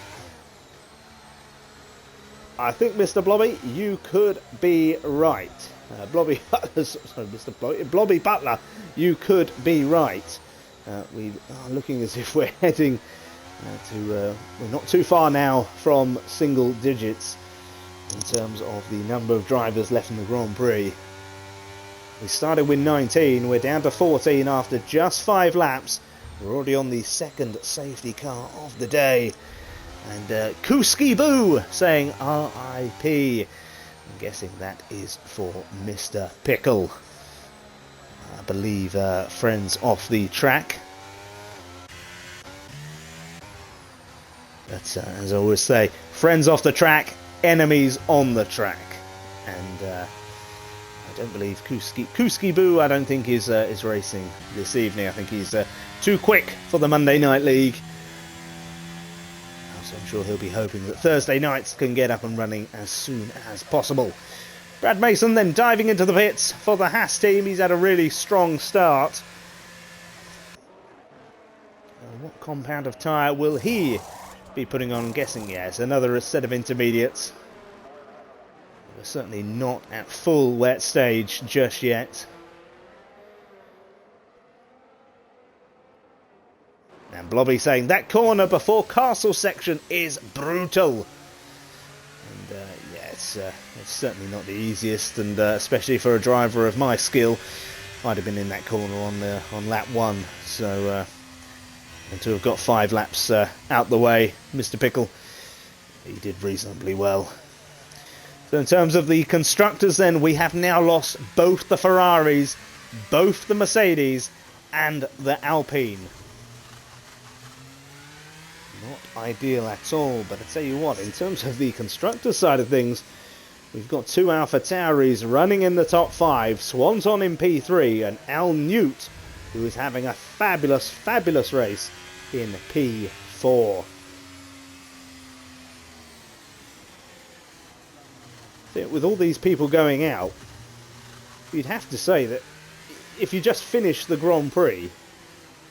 I think, Mr. Blobby, you could be right. Blobby Butler, sorry, Mr. Blobby Butler, you could be right. We are looking as if we're heading we're not too far now from single digits in terms of the number of drivers left in the Grand Prix. We started with 19, we're down to 14 after just 5 laps. We're already on the second safety car of the day. And Kuski Boo saying RIP. I'm guessing that is for Mr. Pickle. I believe friends off the track. That's as I always say, friends off the track, enemies on the track. And I don't believe Kuski Boo, I don't think is racing this evening. I think he's too quick for the Monday Night League. So I'm sure he'll be hoping that Thursday nights can get up and running as soon as possible. Brad Mason then diving into the pits for the Haas team. He's had a really strong start. What compound of tyre will he be putting on? I'm guessing, yes, another set of intermediates. We're certainly not at full wet stage just yet. And Blobby saying that corner before Castle section is brutal. And yeah, it's certainly not the easiest, and especially for a driver of my skill, I'd have been in that corner on lap 1. So and to have got 5 laps out the way, Mr. Pickle, he did reasonably well. So in terms of the constructors then, we have now lost both the Ferraris, both the Mercedes and the Alpine. Not ideal at all, but I tell you what, in terms of the constructor side of things, we've got 2 Alpha Tauris running in the top 5, Swanson in P3 and Al Newt, who is having a fabulous, fabulous race in P4. With all these people going out, you'd have to say that if you just finish the Grand Prix,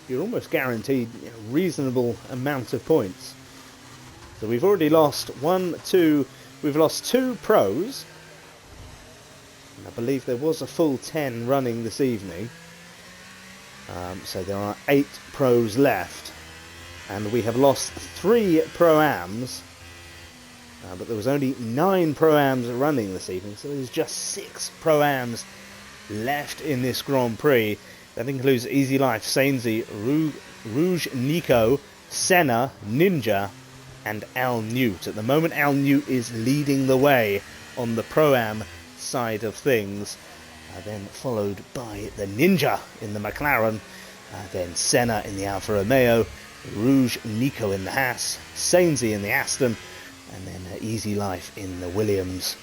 you're almost guaranteed a reasonable amount of points. So we've already lost we've lost 2 pros. And I believe there was a full 10 running this evening. So there are 8 pros left. And we have lost 3 pro-ams. But there was only 9 pro-ams running this evening. So there's just 6 pro-ams left in this Grand Prix. That includes Easy Life, Sainsy, Rouge Nico, Senna, Ninja, and Al Newt. At the moment, Al Newt is leading the way on the Pro-Am side of things. Then followed by the Ninja in the McLaren, then Senna in the Alfa Romeo, Rouge Nico in the Haas, Sainsy in the Aston, and then Easy Life in the Williams.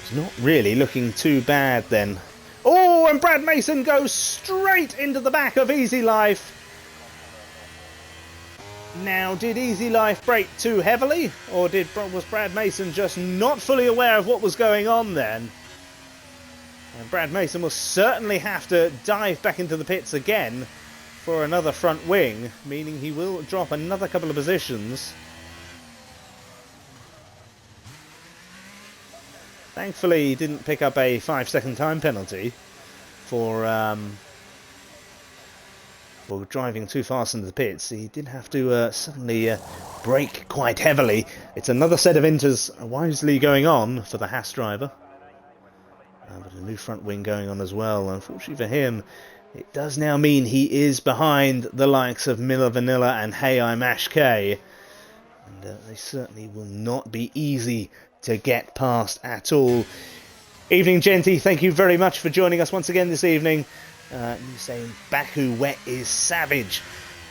It's not really looking too bad then. Oh, and Brad Mason goes straight into the back of Easy Life. Now, did Easy Life brake too heavily? Or was Brad Mason just not fully aware of what was going on then? And Brad Mason will certainly have to dive back into the pits again for another front wing, meaning he will drop another couple of positions. Thankfully, he didn't pick up a 5-second time penalty for driving too fast into the pits. He did have to suddenly brake quite heavily. It's another set of inters wisely going on for the Haas driver. But a new front wing going on as well. Unfortunately for him, it does now mean he is behind the likes of Miller Vanilla and Hey I'm Ash K. And they certainly will not be easy to get past at all. Evening, Genty. Thank you very much for joining us once again this evening. You saying Baku wet is savage.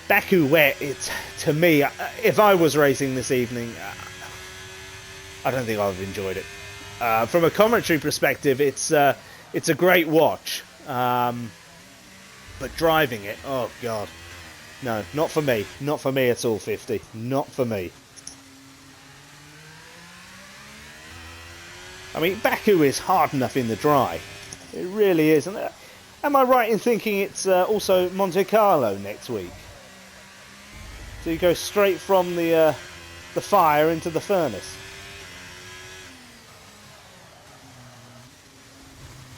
Baku wet, it's, to me, if I was racing this evening, I don't think I would have enjoyed it. From a commentary perspective, it's a great watch. But driving it, oh god, no, not for me. Not for me at all. 50, not for me. I mean, Baku is hard enough in the dry. It really is. And am I right in thinking it's also Monte Carlo next week? So you go straight from the fire into the furnace.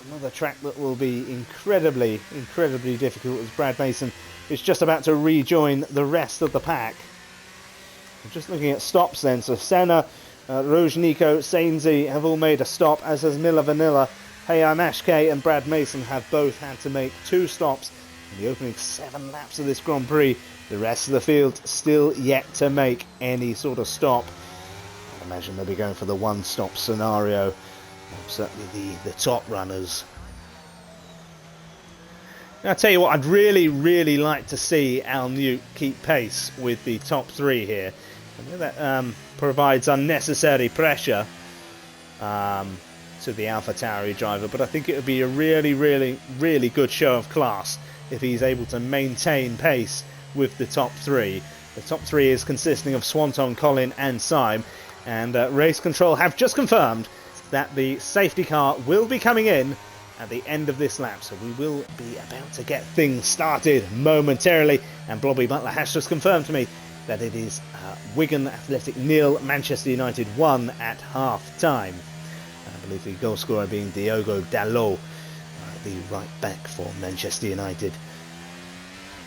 Another track that will be incredibly, incredibly difficult, as Brad Mason is just about to rejoin the rest of the pack. I'm just looking at stops then. So Senna Rouge, Nico, Sainzy have all made a stop, as has Miller Vanilla. Hey, I'm Ashkay and Brad Mason have both had to make 2 stops in the opening 7 laps of this Grand Prix. The rest of the field still yet to make any sort of stop. I imagine they'll be going for the 1-stop scenario. Certainly the top runners. Now, I'll tell you what, I'd really like to see Al Newt keep pace with the top 3 here. I know that provides unnecessary pressure to the AlphaTauri driver, but I think it would be a really good show of class if he's able to maintain pace with the top 3. The top 3 is consisting of Swanton, Colin and Syme, and Race Control have just confirmed that the safety car will be coming in at the end of this lap, so we will be about to get things started momentarily. And Blobby Butler has just confirmed to me that it is Wigan Athletic 0, Manchester United 1 at half time. I believe the goal scorer being Diogo Dalot, the right back for Manchester United.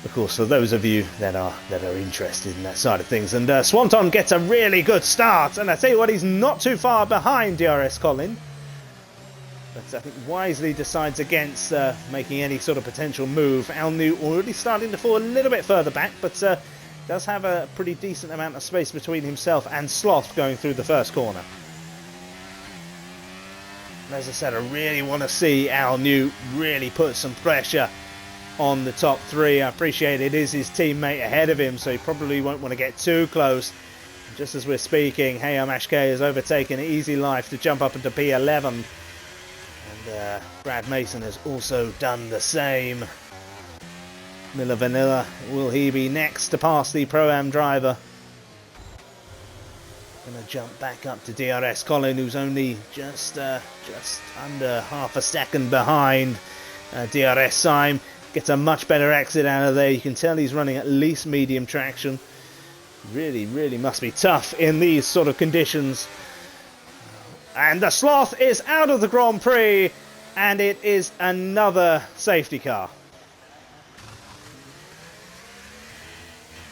Of course, for those of you that are interested in that side of things. And Swanton gets a really good start, and I tell you what, he's not too far behind DRS Colin. But I think wisely decides against making any sort of potential move. Al Newt already starting to fall a little bit further back, but does have a pretty decent amount of space between himself and Sloth going through the first corner. And as I said, I really want to see Al Newt really put some pressure on the top 3. I appreciate it is his teammate ahead of him, so he probably won't want to get too close. And just as we're speaking, Hey, I'm Ashkay has overtaken Easy Life to jump up into P11. And Brad Mason has also done the same. Miller Vanilla, will he be next to pass the Pro-Am driver? Gonna jump back up to DRS Colin, who's only just under half a second behind. DRS Syme gets a much better exit out of there. You can tell he's running at least medium traction. Really must be tough in these sort of conditions. And the Sloth is out of the Grand Prix, and it is another safety car.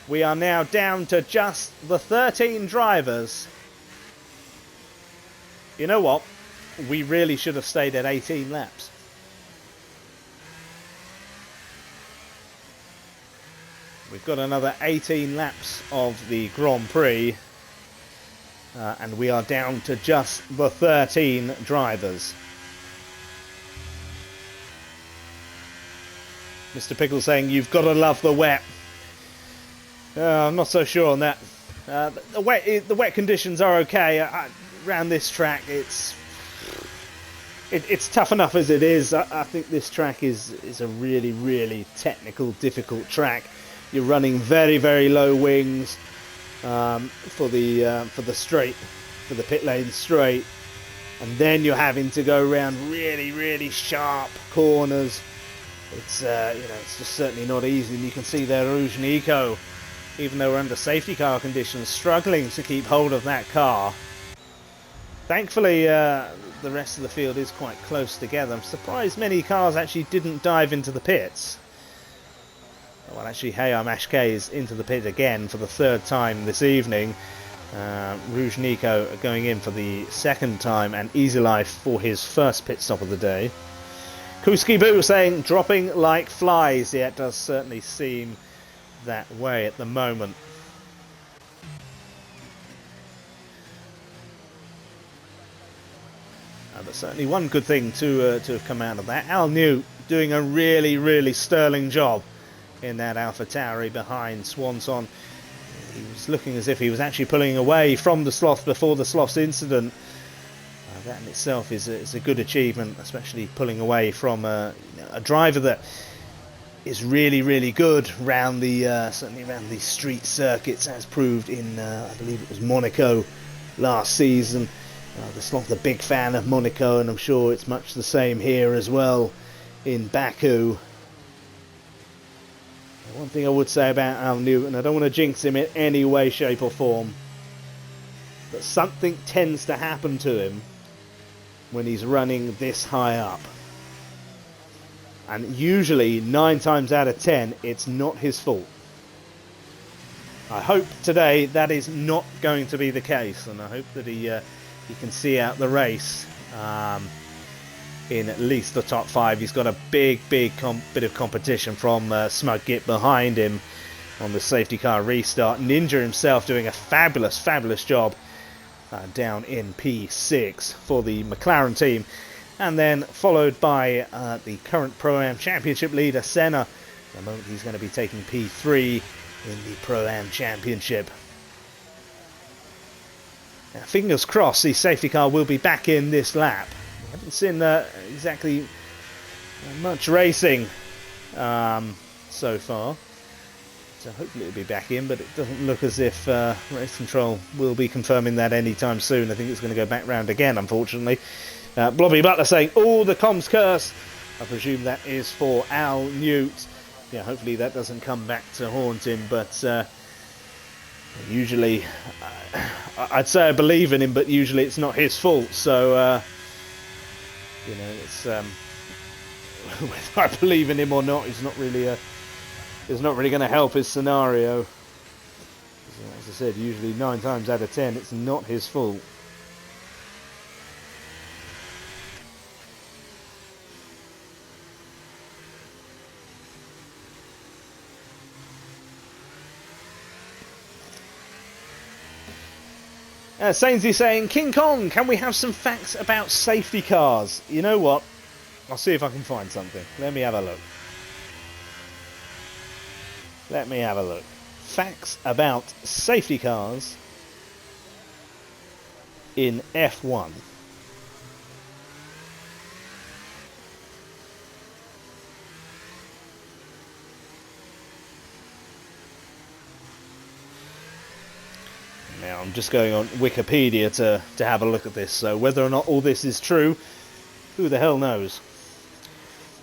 We are now down to just the 13 drivers. You know what? We really should have stayed at 18 laps. We've got another 18 laps of the Grand Prix. And we are down to just the 13 drivers. Mr. Pickle saying, you've got to love the wet. I'm not so sure on that. The wet conditions are okay. Around this track, it's tough enough as it is. I think this track is a really technical, difficult track. You're running very low wings for the straight, for the pit lane straight, and then you're having to go around really sharp corners. It's it's just certainly not easy. And you can see there Rouge Nico, even though we're under safety car conditions, struggling to keep hold of that car. Thankfully, the rest of the field is quite close together. I'm surprised many cars actually didn't dive into the pits. Well, actually, Hey, I'm Ashkay is into the pit again for the 3rd time this evening. Rouge Nico going in for the 2nd time, and Easy Life for his first pit stop of the day. Kuski Boo saying, dropping like flies. Yeah, it does certainly seem that way at the moment. But certainly one good thing to have come out of that. Al Newt doing a really sterling job in that AlphaTauri behind Swanson. He was looking as if he was actually pulling away from the Sloth before the Sloth's incident. That in itself is a good achievement, especially pulling away from a driver that is really good around the certainly around the street circuits, as proved in I believe it was Monaco last season. The Sloth a big fan of Monaco, and I'm sure it's much the same here as well in Baku. One thing I would say about Al Newt, and I don't want to jinx him in any way, shape or form, but something tends to happen to him when he's running this high up. And usually, 9 times out of 10, it's not his fault. I hope today that is not going to be the case, and I hope that he can see out the race in at least the top 5. He's got a big bit of competition from Smug Git behind him on the safety car restart. Ninja himself doing a fabulous job down in P6 for the McLaren team, and then followed by the current Pro-Am Championship leader Senna. At the moment he's going to be taking P3 in the Pro-Am Championship. Now, fingers crossed the safety car will be back in this lap. We haven't seen exactly much racing so far, so hopefully it'll be back in, but it doesn't look as if race control will be confirming that anytime soon. I think it's going to go back round again, unfortunately. Blobby Butler saying, "Oh, the comms curse." I presume that is for Al Newt. Yeah, hopefully that doesn't come back to haunt him, but usually I'd say I believe in him, but usually it's not his fault, so you know, it's whether I believe in him or not is not really going to help his scenario. As I said, usually 9 times out of 10 it's not his fault. Sainsy saying, "King Kong, can we have some facts about safety cars?" You know what? I'll see if I can find something. Let me have a look. Facts about safety cars in F1. Now I'm just going on Wikipedia to have a look at this, so whether or not all this is true, who the hell knows.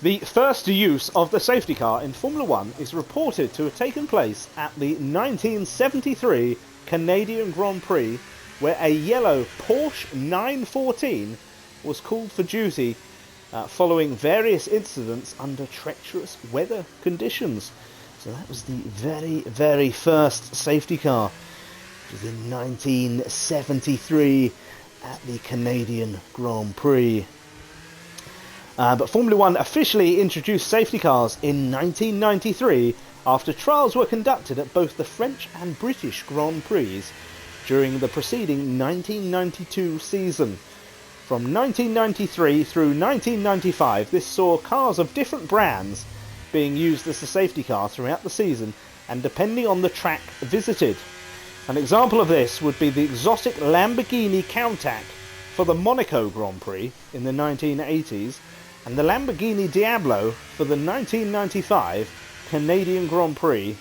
The first use of the safety car in Formula 1 is reported to have taken place at the 1973 Canadian Grand Prix, where a yellow Porsche 914 was called for duty following various incidents under treacherous weather conditions. So that was the very first safety car. It was in 1973 at the Canadian Grand Prix. But Formula 1 officially introduced safety cars in 1993 after trials were conducted at both the French and British Grand Prix during the preceding 1992 season. From 1993 through 1995, this saw cars of different brands being used as the safety car throughout the season and depending on the track visited. An example of this would be the exotic Lamborghini Countach for the Monaco Grand Prix in the 1980s and the Lamborghini Diablo for the 1995 Canadian Grand Prix,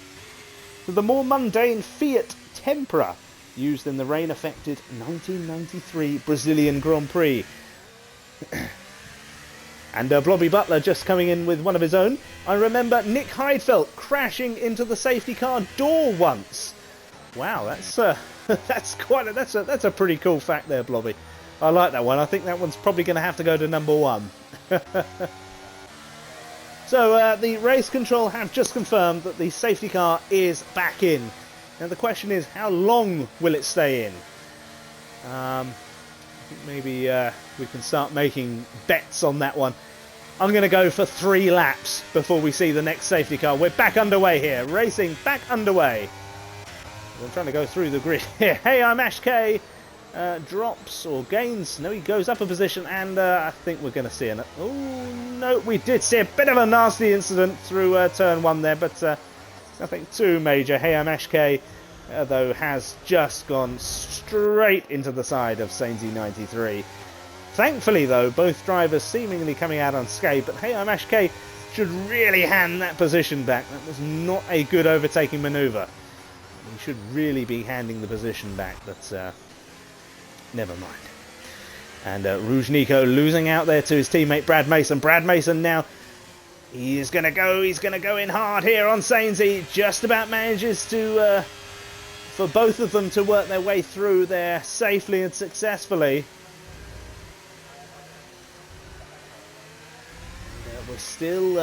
to the more mundane Fiat Tempra used in the rain-affected 1993 Brazilian Grand Prix. And Blobby Butler just coming in with one of his own. "I remember Nick Heidfeld crashing into the safety car door once." Wow, that's a pretty cool fact there, Blobby. I like that one. I think that one's probably going to have to go to number 1. So the race control have just confirmed that the safety car is back in. Now the question is, how long will it stay in? I think maybe we can start making bets on that one. I'm going to go for 3 laps before we see the next safety car. We're back underway here. Racing back underway. I'm trying to go through the grid here. Hey, I'm Ash K. Drops or gains. No, he goes up a position, and I think we're going to see it. Oh, no, we did see a bit of a nasty incident through turn 1 there, but nothing too major. Hey, I'm Ash K, though, has just gone straight into the side of Sainsy 93. Thankfully, though, both drivers seemingly coming out unscathed, but Hey, I'm Ash K should really hand that position back. That was not a good overtaking manoeuvre. He should really be handing the position back, but never mind. And Rouge Nico losing out there to his teammate Brad Mason. Brad Mason now, he's going to go in hard here on Sainsy. Just about manages to, for both of them to work their way through there safely and successfully. And, we're still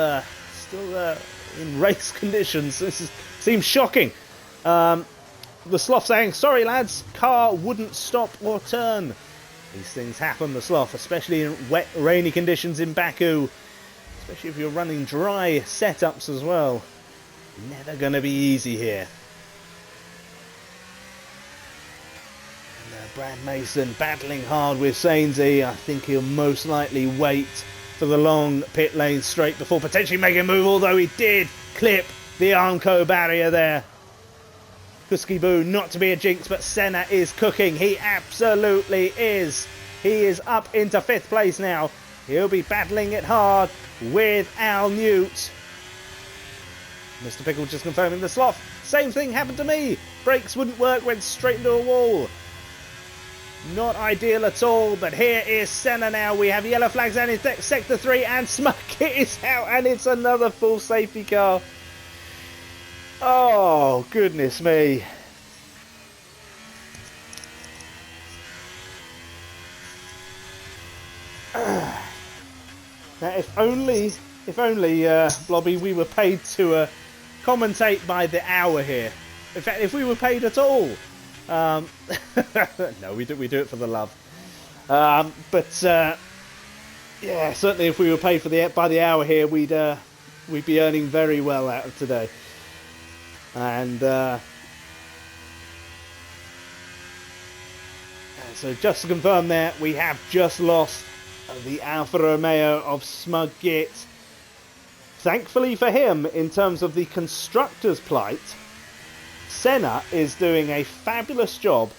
in race conditions. This seems shocking. the Sloth saying, sorry lads, car wouldn't stop or turn. These things happen, the Sloth, especially in wet, rainy conditions in Baku. Especially if you're running dry setups as well. Never going to be easy here. And Brad Mason battling hard with Sainsy. I think he'll most likely wait for the long pit lane straight before potentially making a move, although he did clip the Armco barrier there. Kuski-Boo, not to be a jinx, but Senna is cooking. He absolutely is. He is up into 5th place now. He'll be battling it hard with Al Newt. Mr. Pickle just confirming the Sloth. Same thing happened to me. Brakes wouldn't work, went straight into a wall. Not ideal at all, but here is Senna now. We have yellow flags down in Sector 3 and Smuckit is out and it's another full safety car. Oh, goodness me. Now, if only, Blobby, we were paid to commentate by the hour here. In fact, if we were paid at all. No, we do it for the love. Yeah, certainly if we were paid by the hour here, we'd be earning very well out of today. And so just to confirm there, we have just lost the Alfa Romeo of Smug Git. Thankfully for him, in terms of the constructor's plight, Senna is doing a fabulous job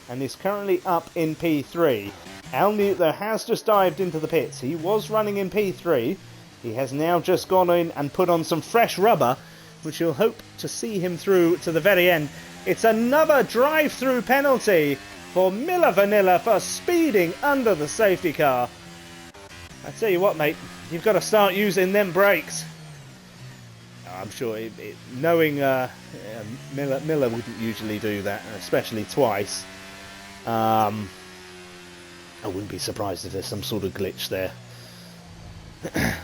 and is currently up in P3. Al Newt, though, has just dived into the pits. He was running in P3. He has now just gone in and put on some fresh rubber, which you'll hope to see him through to the very end. It's another drive-through penalty for Miller Vanilla for speeding under the safety car. I tell you what, mate, you've got to start using them brakes. I'm sure, knowing Miller wouldn't usually do that, especially twice. I wouldn't be surprised if there's some sort of glitch there.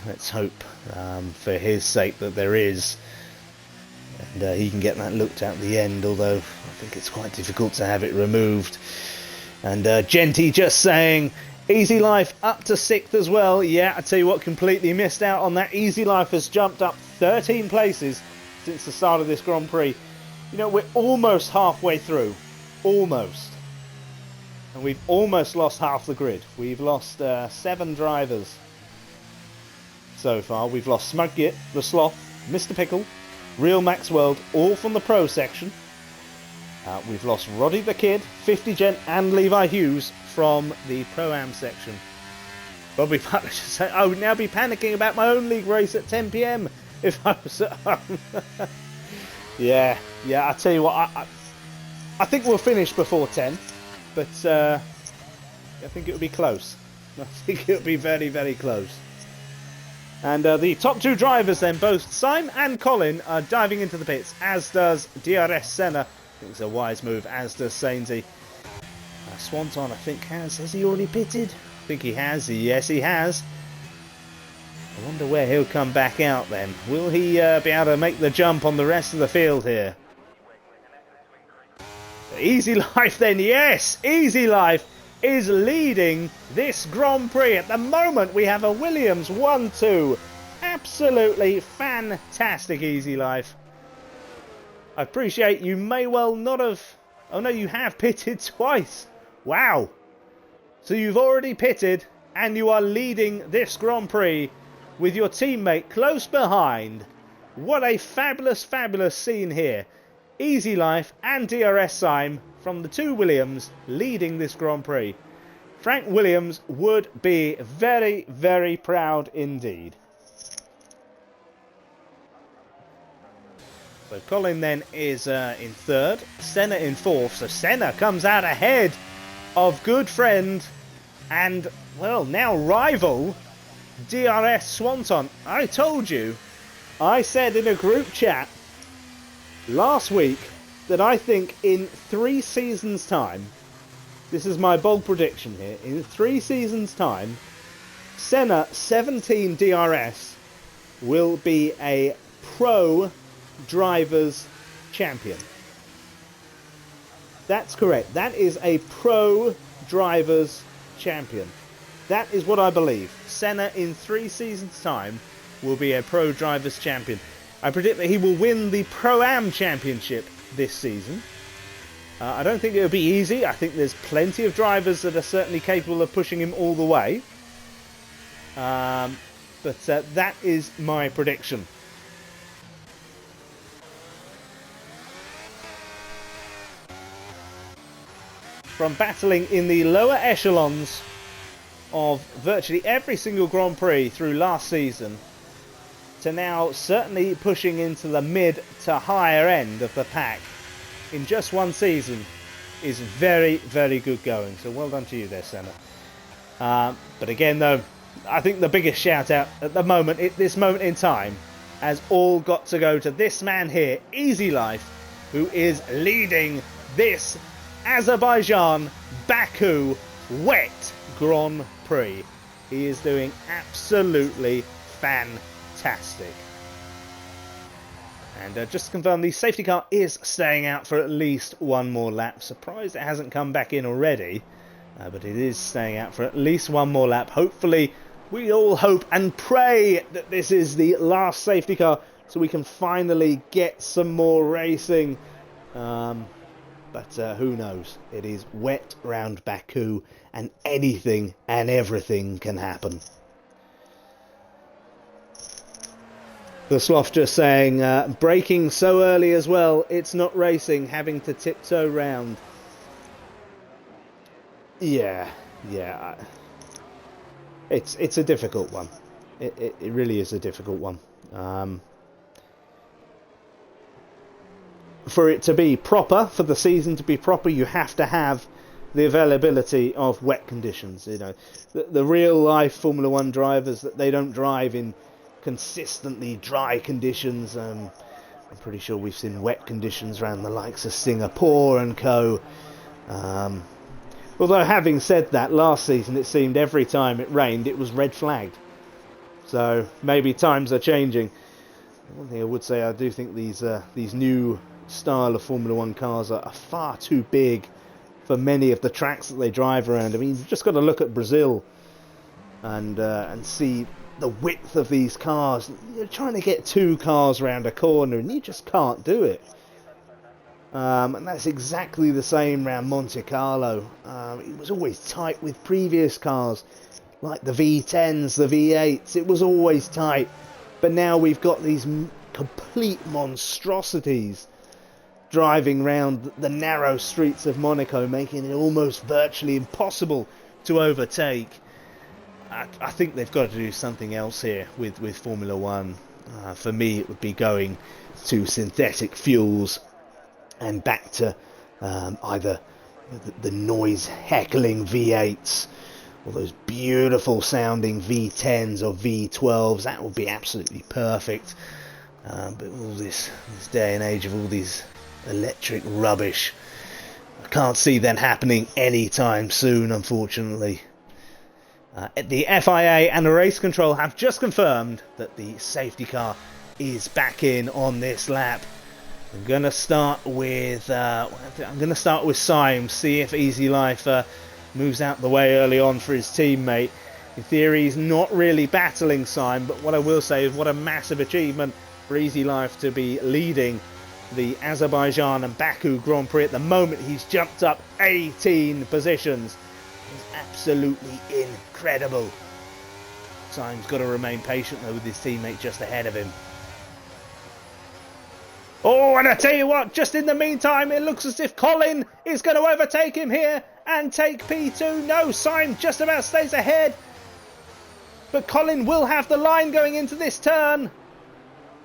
Let's hope, for his sake, that there is. And he can get that looked at the end, although I think it's quite difficult to have it removed. And Genty just saying, Easy Life up to 6th as well. Yeah, I tell you what, completely missed out on that. Easy Life has jumped up 13 places since the start of this Grand Prix. You know, we're almost halfway through. Almost. And we've almost lost half the grid. We've lost 7 drivers so far. We've lost Smugget, the Sloth, Mr. Pickle, Real Max World, all from the Pro section. We've lost Roddy the Kid, 50 Gent and Levi Hughes from the Pro-Am section. Bobby Butler just said, I would now be panicking about my own league race at 10 PM if I was at home. yeah, I tell you what, I think we'll finish before 10, but I think it'll be close. I think it'll be very, very close. And the top 2 drivers then, both Simon and Colin, are diving into the pits, as does DRS Senna. I think it's a wise move, as does Sainsy. Swanton, I think, has he already pitted? I think he has. Yes, he has. I wonder where he'll come back out then. Will he be able to make the jump on the rest of the field here? Easy Life then, yes! Easy Life is leading this Grand Prix. At the moment, we have a Williams 1-2. Absolutely fantastic, Easy Life. I appreciate you may well not have... Oh no, you have pitted twice. Wow. So you've already pitted and you are leading this Grand Prix with your teammate close behind. What a fabulous, fabulous scene here. Easy Life and DRS Syme from the 2 Williams leading this Grand Prix. Frank Williams would be very, very proud indeed. So Colin then is in 3rd, Senna in 4th. So Senna comes out ahead of good friend and, well, now rival DRS Swanton. I told you, I said in a group chat last week that I think in 3 seasons' time, this is my bold prediction here, in 3 seasons' time, Senna 17 DRS will be a pro drivers champion. That's correct. That is a pro drivers champion. That is what I believe. Senna in 3 seasons' time will be a pro drivers champion. I predict that he will win the Pro-Am championship this season. I don't think it'll be easy. I think there's plenty of drivers that are certainly capable of pushing him all the way. But that is my prediction. From battling in the lower echelons of virtually every single Grand Prix through last season, to now certainly pushing into the mid to higher end of the pack in just 1 season is very, very good going. So well done to you there, Senna. But again, though, I think the biggest shout out at the moment, at this moment in time, has all got to go to this man here, Easy Life, who is leading this Azerbaijan Baku wet Grand Prix. He is doing absolutely fantastic. And just to confirm, the safety car is staying out for at least 1 more lap. Surprised it hasn't come back in already, but it is staying out for at least 1 more lap. Hopefully, we all hope and pray that this is the last safety car so we can finally get some more racing. But who knows? It is wet round Baku and anything and everything can happen. The Sloth just saying, braking so early as well, it's not racing, having to tiptoe round. Yeah. It's a difficult one. It really is a difficult one. For it to be proper, for the season to be proper, you have to have the availability of wet conditions. You know, the real life Formula 1 drivers, that they don't drive in consistently dry conditions. I'm pretty sure we've seen wet conditions around the likes of Singapore and co. Although having said that, last season it seemed every time it rained it was red flagged. So maybe times are changing. One thing I would say, I do think these new style of Formula 1 cars are far too big for many of the tracks that they drive around. I mean, you've just got to look at Brazil and see the width of these cars. You're trying to get 2 cars around a corner and you just can't do it. And that's exactly the same around Monte Carlo. It was always tight with previous cars, like the V10s, the V8s. It was always tight. But now we've got these complete monstrosities driving round the narrow streets of Monaco, making it almost virtually impossible to overtake. I think they've got to do something else here with Formula 1. For me, it would be going to synthetic fuels and back to either the noise heckling V8s or those beautiful sounding V10s or V12s. That would be absolutely perfect. But all this day and age of all these electric rubbish, I can't see that happening anytime soon, unfortunately. The FIA and the race control have just confirmed that the safety car is back in on this lap. I'm gonna start with Symes, see if Easy Life moves out the way early on for his teammate. In theory, he's not really battling Symes, but what I will say is what a massive achievement for Easy Life to be leading the Azerbaijan and Baku Grand Prix. At the moment, he's jumped up 18 positions. It's absolutely incredible. Symes got to remain patient though with his teammate just ahead of him. Oh, and I tell you what, just in the meantime, it looks as if Colin is going to overtake him here and take P2. No, Symes just about stays ahead. But Colin will have the line going into this turn.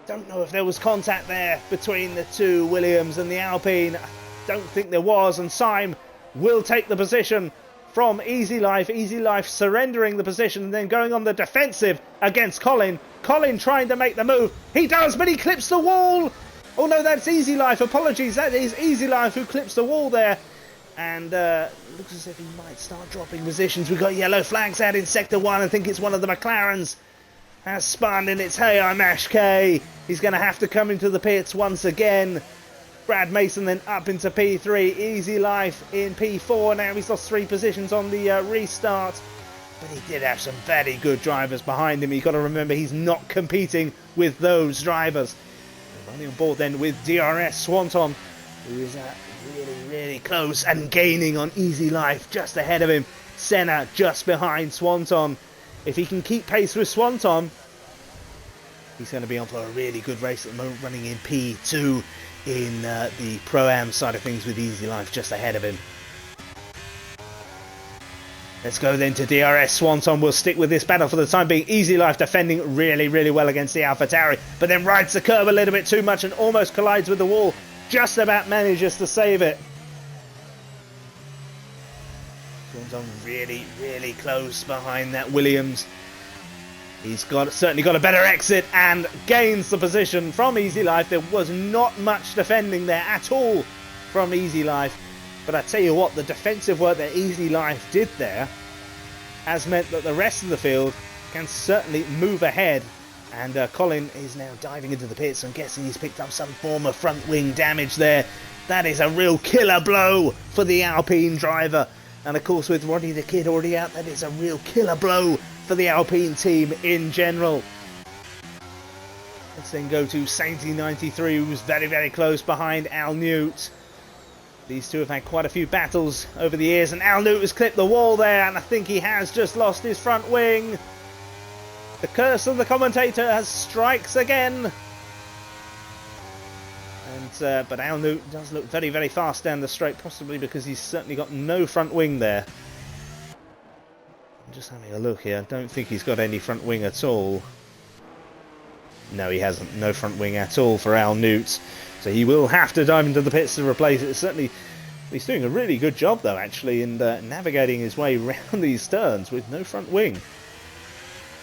Don't know if there was contact there between the two Williams and the Alpine. I don't think there was, and Symes will take the position from Easy Life. Easy Life surrendering the position and then going on the defensive against Colin. Colin trying to make the move. He does, but he clips the wall. Oh no, that's Easy Life. Apologies, that is Easy Life who clips the wall there. And looks as if he might start dropping positions. We've got yellow flags out in Sector 1. I think it's one of the McLarens. Has spun, and it's Hey, I'm Ash K. He's going to have to come into the pits once again. Brad Mason then up into P3. Easy Life in P4. Now he's lost 3 positions on the restart. But he did have some very good drivers behind him. You've got to remember he's not competing with those drivers. Running on board then with DRS Swanton, who is really close and gaining on Easy Life just ahead of him. Senna just behind Swanton. If he can keep pace with Swanton, he's going to be on for a really good race at the moment, running in P2 in the Pro-Am side of things with Easy Life just ahead of him. Let's go then to DRS. Swanton will stick with this battle for the time being. Easy Life defending really well against the AlphaTauri, but then rides the curb a little bit too much and almost collides with the wall. Just about manages to save it. Swanton really close behind that Williams. He's certainly got a better exit and gains the position from Easy Life. There was not much defending there at all from Easy Life. But I tell you what, the defensive work that Easy Life did there has meant that the rest of the field can certainly move ahead. And Colin is now diving into the pits. I'm guessing he's picked up some form of front wing damage there. That is a real killer blow for the Alpine driver. And of course, with Rodney the Kid already out, that is a real killer blow for the Alpine team in general. Let's then go to Sainty93, who's very close behind Al Newt. These two have had quite a few battles over the years, and Al Newt has clipped the wall there, and I think he has just lost his front wing. The curse of the commentator has strikes again. And but Al Newt does look very fast down the straight, possibly because he's certainly got no front wing there. I'm just having a look here. I don't think he's got any front wing at all. No, he hasn't. No front wing at all for Al Newt. So he will have to dive into the pits to replace it. Certainly, he's doing a really good job, though, actually, in navigating his way around these turns with no front wing.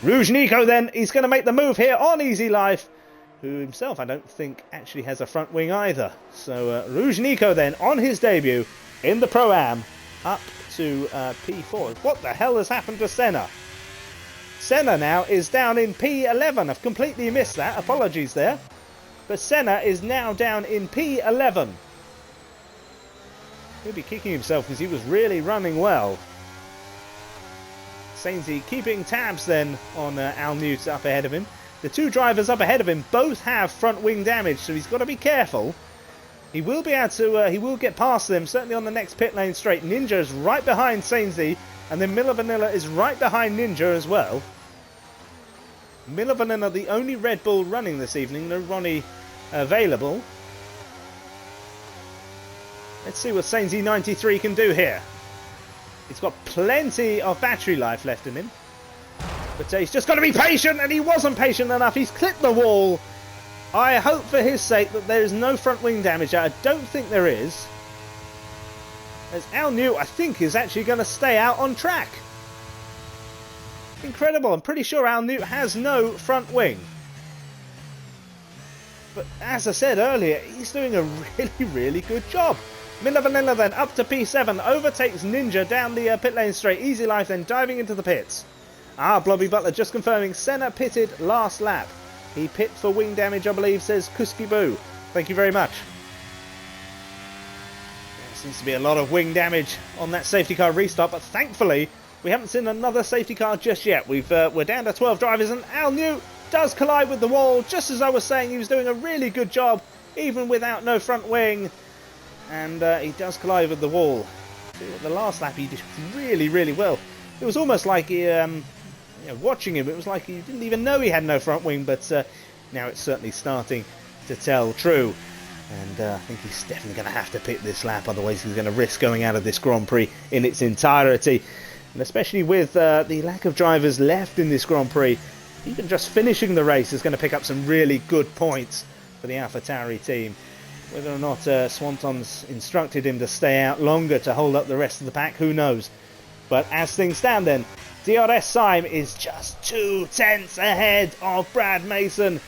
Rouge Nico, then, he's going to make the move here on Easy Life, who himself, I don't think, actually has a front wing either. So Rouge Nico, then, on his debut in the Pro-Am, up to P4. What the hell has happened to Senna? Senna now is down in P11. I've completely missed that. Apologies there. But Senna is now down in P11. He'll be kicking himself because he was really running well. Sainsy keeping tabs then on Al Newt up ahead of him. The two drivers up ahead of him both have front wing damage, so he's got to be careful. He will be able to, he will get past them, certainly on the next pit lane straight. Ninja is right behind Sainsy, and then Miller Vanilla is right behind Ninja as well. Miller Vanilla, the only Red Bull running this evening, no Ronnie available. Let's see what Sainzy93 can do here. He's got plenty of battery life left in him. But he's just got to be patient, and he wasn't patient enough. He's clipped the wall. I hope for his sake that there is no front wing damage. I don't think there is. As Al Newt, I think, is actually going to stay out on track. Incredible. I'm pretty sure Al Newt has no front wing. But as I said earlier, he's doing a really good job. Miller Vanilla then up to P7, overtakes Ninja down the pit lane straight. Easy Life then diving into the pits. Blobby Butler just confirming Senna pitted last lap. He pit for wing damage, I believe, says Kuski Boo. Thank you very much. There seems to be a lot of wing damage on that safety car restart, but thankfully we haven't seen another safety car just yet. We're down to 12 drivers, and Al Newt does collide with the wall. Just as I was saying, he was doing a really good job, even without no front wing. And he does collide with the wall. The last lap he did really well. It was almost like he, watching him, it was like he didn't even know he had no front wing, but now it's certainly starting to tell true. And I think he's definitely going to have to pit this lap, otherwise he's going to risk going out of this Grand Prix in its entirety. And especially with the lack of drivers left in this Grand Prix, even just finishing the race is going to pick up some really good points for the AlphaTauri team. Whether or not Swanton's instructed him to stay out longer to hold up the rest of the pack, who knows. But as things stand then, DRS Syme is just 2 tenths ahead of Brad Mason,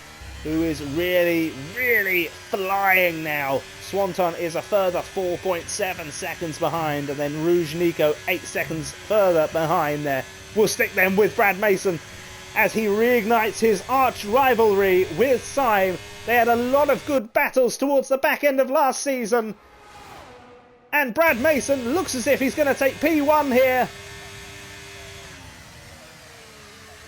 who is really flying now. Swanton is a further 4.7 seconds behind, and then Rouge Nico 8 seconds further behind there. We'll stick them with Brad Mason as he reignites his arch rivalry with Syme They had a lot of good battles towards the back end of last season. And Brad Mason looks as if he's going to take P1 here.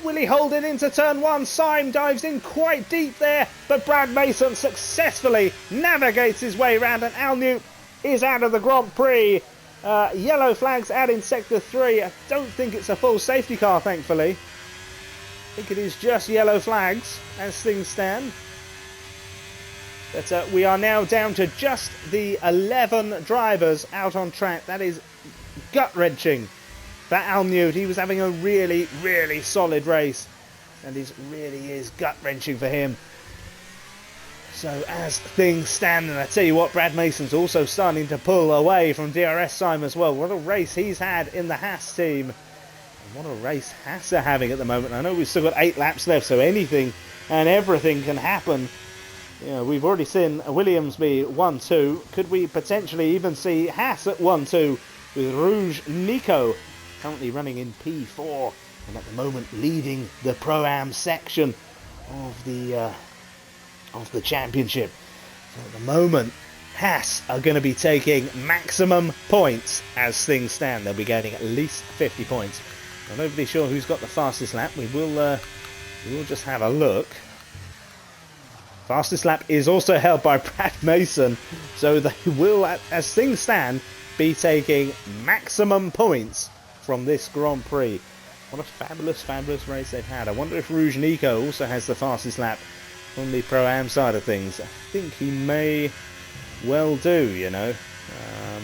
Will he hold it into turn 1? Syme dives in quite deep there, but Brad Mason successfully navigates his way around, and Alnute is out of the Grand Prix. Yellow flags out in Sector 3. I don't think it's a full safety car, thankfully. I think it is just yellow flags as things stand. But we are now down to just the 11 drivers out on track. That is gut-wrenching. That Alnute, he was having a really, really solid race. And it really is gut-wrenching for him. So as things stand, and I tell you what, Brad Mason's also starting to pull away from DRS Syme as well. What a race he's had in the Haas team. And what a race Haas are having at the moment. I know we've still got 8 laps left, so anything and everything can happen. You know, we've already seen Williams be 1-2. Could we potentially even see Haas at 1-2 with Rouge Nico currently running in P4 and at the moment leading the Pro-Am section of the championship. So at the moment, Haas are going to be taking maximum points as things stand. They'll be getting at least 50 points. I'm not overly sure who's got the fastest lap. We will just have a look. Fastest lap is also held by Brad Mason, so they will, as things stand, be taking maximum points from this Grand Prix. What a fabulous, fabulous race they've had. I wonder if Rouge Nico also has the fastest lap on the Pro-Am side of things. I think he may well do, you know. I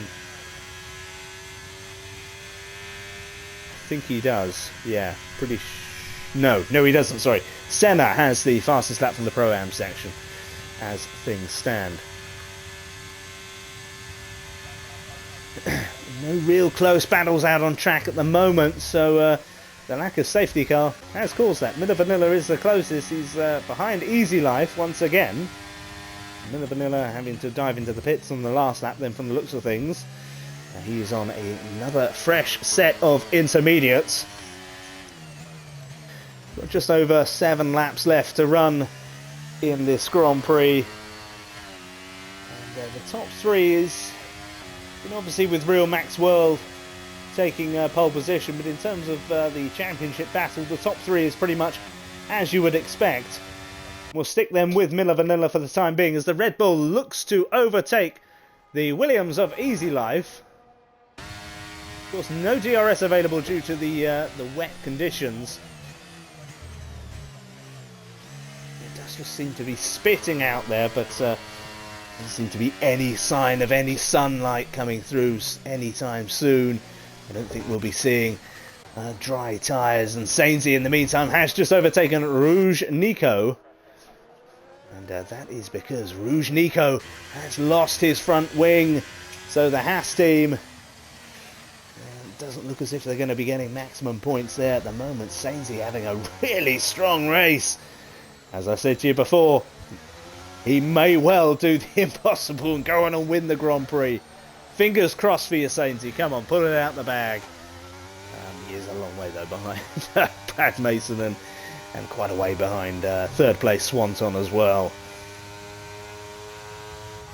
think he does. Yeah, pretty No, he doesn't, sorry. Senna has the fastest lap from the Pro-Am section as things stand. No real close battles out on track at the moment, so the lack of safety car has caused that. Miller Vanilla is the closest. He's behind Easy Life once again. Miller Vanilla having to dive into the pits on the last lap then from the looks of things. He is on another fresh set of intermediates. Got just over 7 laps left to run in this Grand Prix. And the top 3 is, you know, obviously with Real Max World taking pole position, but in terms of the championship battle, the top 3 is pretty much as you would expect. We'll stick them with Miller Vanilla for the time being as the Red Bull looks to overtake the Williams of Easy Life. Of course, no DRS available due to the wet conditions. It does just seem to be spitting out there, but doesn't seem to be any sign of any sunlight coming through anytime soon. I don't think we'll be seeing dry tyres. And Sainsy, in the meantime, has just overtaken Rouge Nico. And that is because Rouge Nico has lost his front wing. So the Haas team doesn't look as if they're going to be getting maximum points there at the moment. Sainsy having a really strong race. As I said to you before, he may well do the impossible and go on and win the Grand Prix. Fingers crossed for you, Sainsy. Come on, put it out the bag. He is a long way, though, behind Brad Mason and quite a way behind third place Swanton as well.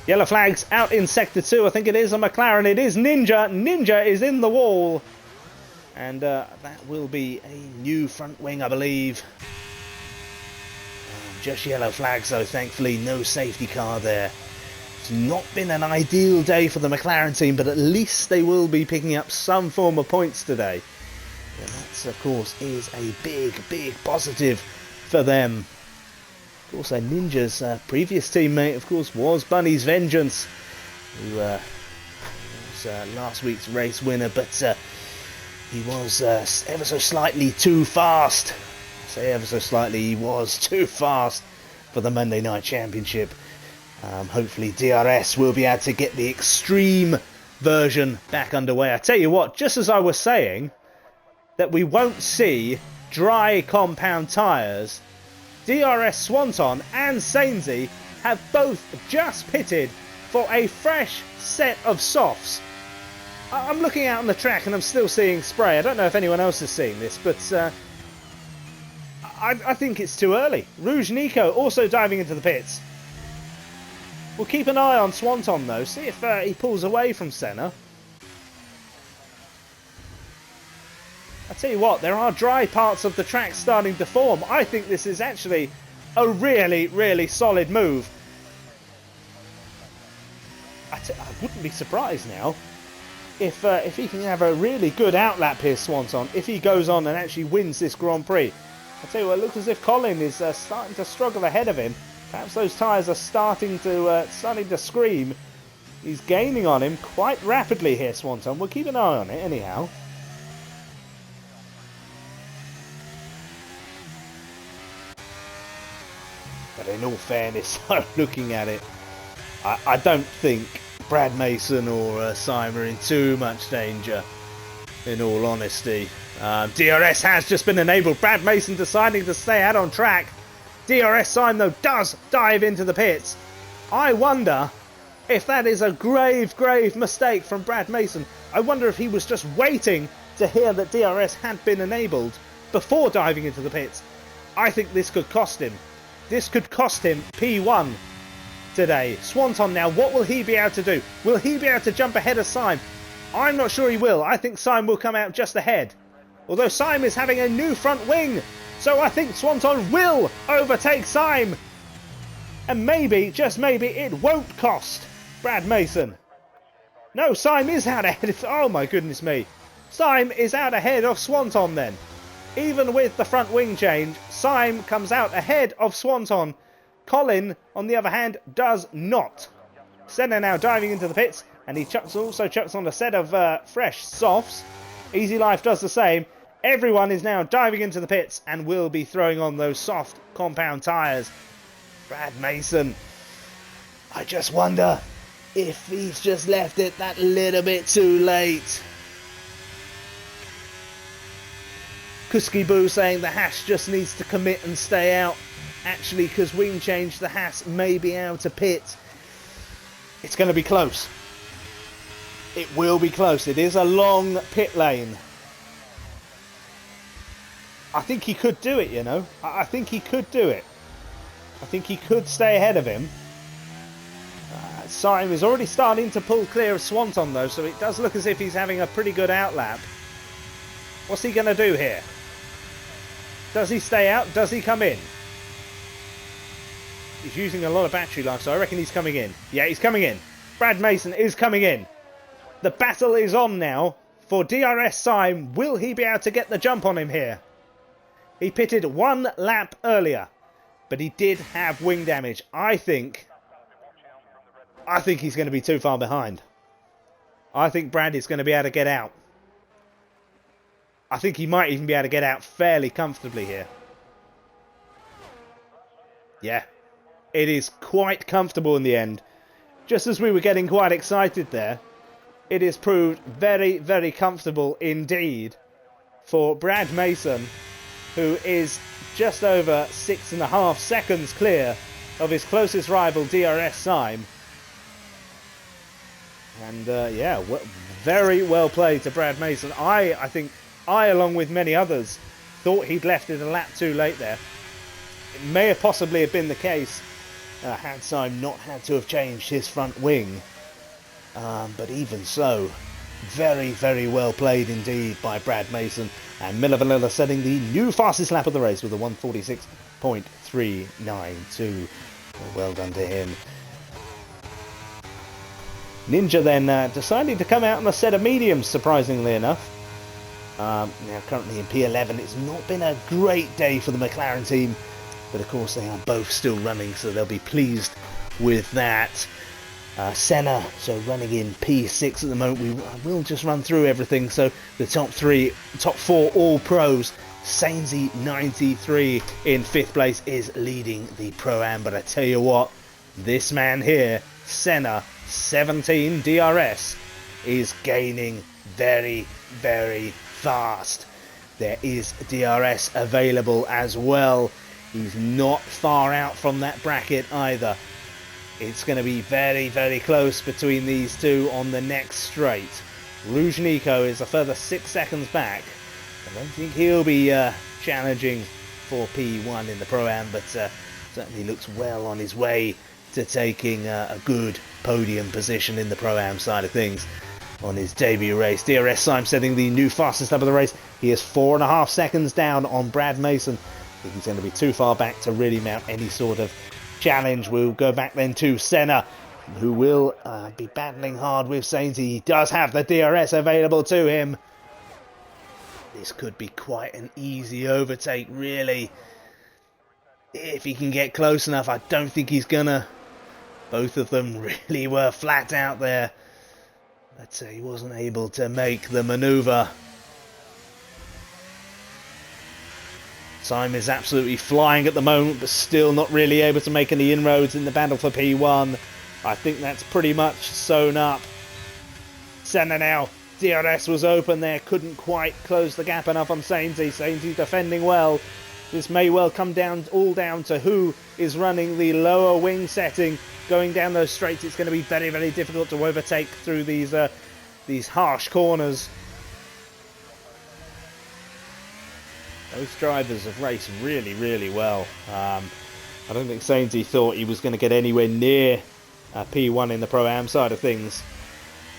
Yellow flags out in Sector 2. I think it is a McLaren. It is Ninja. Ninja is in the wall. And that will be a new front wing, I believe. Just yellow flags, though, thankfully. No safety car there. It's not been an ideal day for the McLaren team, but at least they will be picking up some form of points today. And that, of course, is a big, big positive for them. Of course, Ninja's previous teammate, of course, was Bunny's Vengeance, who was last week's race winner, but he was ever so slightly too fast. I say ever so slightly, he was too fast for the Monday Night Championship. Hopefully DRS will be able to get the extreme version back underway. I tell you what, just as I was saying that we won't see dry compound tyres, DRS Swanton and Sainsy have both just pitted for a fresh set of softs. I'm looking out on the track and I'm still seeing spray. I don't know if anyone else is seeing this, but I think it's too early. Rouge Nico also diving into the pits. We'll keep an eye on Swanton though, see if he pulls away from Senna. I tell you what, there are dry parts of the track starting to form. I think this is actually a really, really solid move. I wouldn't be surprised now if he can have a really good outlap here, Swanton, if he goes on and actually wins this Grand Prix. I tell you what, it looks as if Colin is starting to struggle ahead of him. Perhaps those tyres are starting to scream. He's gaining on him quite rapidly here, Swanton. We'll keep an eye on it anyhow. But in all fairness, looking at it, I don't think Brad Mason or Simon are in too much danger, in all honesty. DRS has just been enabled. Brad Mason deciding to stay out on track. DRS sign, though, does dive into the pits. I wonder if that is a grave, grave mistake from Brad Mason. I wonder if he was just waiting to hear that DRS had been enabled before diving into the pits. I think this could cost him. This could cost him P1 today. Swanton now, what will he be able to do? Will he be able to jump ahead of Syme? I'm not sure he will. I think Syme will come out just ahead. Although Syme is having a new front wing. So I think Swanton will overtake Syme. And maybe, just maybe, it won't cost Brad Mason. No, Syme is out ahead. Oh my goodness me. Syme is out ahead of Swanton then. Even with the front wing change, Syme comes out ahead of Swanton. Colin, on the other hand, does not. Senna now diving into the pits, and he also chucks on a set of fresh softs. Easy Life does the same. Everyone is now diving into the pits and will be throwing on those soft compound tyres. Brad Mason, I just wonder if he's just left it that little bit too late. Kuski Boo saying the Haas just needs to commit and stay out. Actually, because wing change, the Haas may be able to pit. It's going to be close. It will be close. It is a long pit lane. I think he could do it, you know. I think he could do it. I think he could stay ahead of him. Syme is already starting to pull clear of Swanton, though, so it does look as if he's having a pretty good outlap. What's he going to do here? Does he stay out? Does he come in? He's using a lot of battery life, so I reckon he's coming in. Yeah, he's coming in. Brad Mason is coming in. The battle is on now for DRS Syme. Will he be able to get the jump on him here? He pitted one lap earlier, but he did have wing damage. I think he's going to be too far behind. I think Brad is going to be able to get out. I think he might even be able to get out fairly comfortably here. Yeah, it is quite comfortable in the end. Just as we were getting quite excited there, it is proved very, very comfortable indeed for Brad Mason, who is just over 6.5 seconds clear of his closest rival, DRS Syme. And yeah, very well played to Brad Mason. I think I, along with many others, thought he'd left it a lap too late there. It may have possibly have been the case had Syme not had to have changed his front wing. But even so, very, very well played indeed by Brad Mason. And Miller Vanilla setting the new fastest lap of the race with a 1:46.392. Well done to him. Ninja then deciding to come out on a set of mediums, surprisingly enough. Now currently in P11. It's not been a great day for the McLaren team, but of course they are both still running, so they'll be pleased with that. Senna, so running in P6 at the moment. We'll just run through everything. So the top four all pros. Sainsy 93 in 5th place is leading the Pro-Am, but I tell you what, this man here, Senna 17 DRS, is gaining very, very fast. There is DRS available as well. He's not far out from that bracket either. It's going to be very, very close between these two on the next straight. Rouge Nico is a further 6 seconds back. I don't think he'll be challenging for P1 in the Pro-Am, but certainly looks well on his way to taking a good podium position in the Pro-Am side of things on his debut race. DRS Syme setting the new fastest lap of the race. He is 4.5 seconds down on Brad Mason. I think he's going to be too far back to really mount any sort of challenge. We'll go back then to Senna, who will be battling hard with Sainsy. He does have the DRS available to him. This could be quite an easy overtake, really. If he can get close enough, I don't think he's gonna. Both of them really were flat out there. But he wasn't able to make the manoeuvre. Syme is absolutely flying at the moment, but still not really able to make any inroads in the battle for P1. I think that's pretty much sewn up. Senna now. DRS was open there, couldn't quite close the gap enough on Sainsy. Sainsy defending well. This may well come down to who is running the lower wing setting. Going down those straights, it's going to be very, very difficult to overtake through these harsh corners. Both drivers have raced really, really well. I don't think Sainsy thought he was going to get anywhere near P1 in the Pro-Am side of things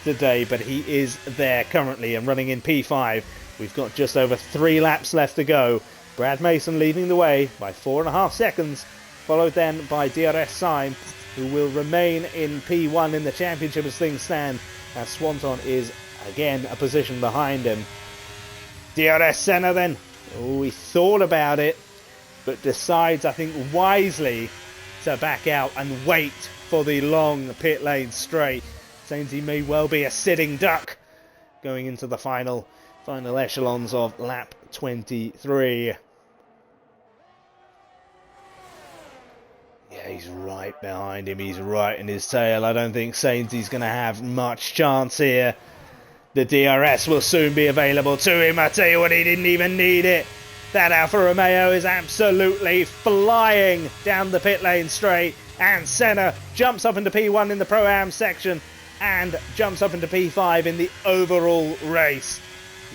today, but he is there currently and running in P5. We've got just over 3 laps left to go. Brad Mason leading the way by 4.5 seconds, followed then by DRS Syme, who will remain in P1 in the championship as things stand, as Swanton is again a position behind him. DRS Senna then, he thought about it, but decides, I think wisely, to back out and wait for the long pit lane straight. Sainsy may well be a sitting duck going into the final echelons of lap 23. Yeah, he's right behind him. He's right in his tail. I don't think Sainsy's going to have much chance here. The DRS will soon be available to him. I tell you what, he didn't even need it. That Alfa Romeo is absolutely flying down the pit lane straight. And Senna jumps up into P1 in the Pro-Am section and jumps up into P5 in the overall race.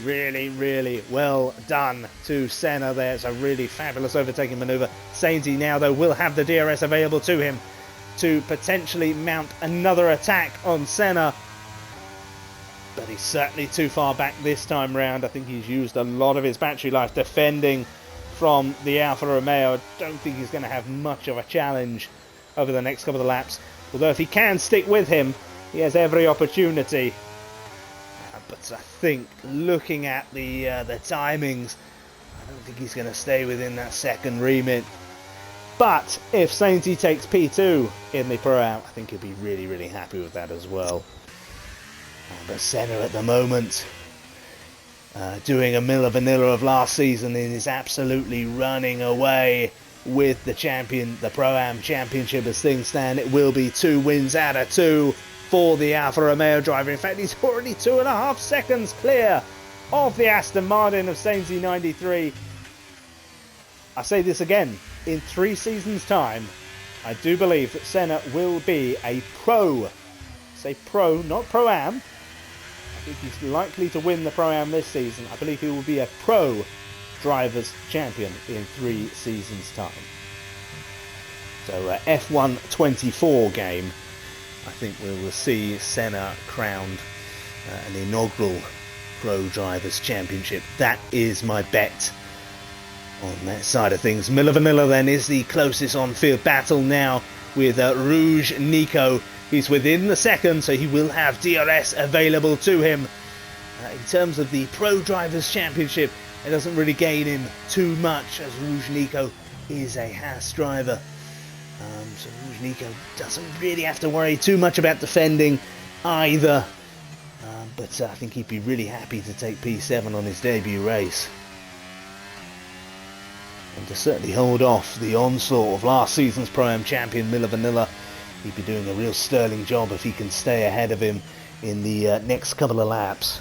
Really, really well done to Senna there. It's a really fabulous overtaking manoeuvre. Sainsy now, though, will have the DRS available to him to potentially mount another attack on Senna. But he's certainly too far back this time round. I think he's used a lot of his battery life defending from the Alfa Romeo. I don't think he's going to have much of a challenge over the next couple of laps. Although if he can stick with him, he has every opportunity. But I think looking at the timings, I don't think he's going to stay within that second remit. But if Sainsy takes P2 in the Pro-Am, I think he'll be really, really happy with that as well. But Senna at the moment, doing a Miller Vanilla of last season, is absolutely running away with the champion, the Pro-Am Championship as things stand. It will be 2 wins out of 2 for the Alfa Romeo driver. In fact, he's already 2.5 seconds clear of the Aston Martin of Sainsy 93. I say this again, in 3 seasons' time, I do believe that Senna will be a pro. Say pro, not Pro-Am. I think he's likely to win the Pro-Am this season. I believe he will be a pro drivers champion in 3 seasons' time. So F1 24 game, I think we will see Senna crowned an inaugural Pro Drivers' Championship. That is my bet on that side of things. Miller Vanilla then is the closest on-field battle now with Rouge Nico. He's within the second, so he will have DRS available to him. In terms of the Pro Drivers' Championship, it doesn't really gain him too much, as Rouge Nico is a Haas driver. So Rouge Nico doesn't really have to worry too much about defending either. But I think he'd be really happy to take P7 on his debut race. And to certainly hold off the onslaught of last season's Pro-Am champion Miller Vanilla. He'd be doing a real sterling job if he can stay ahead of him in the next couple of laps.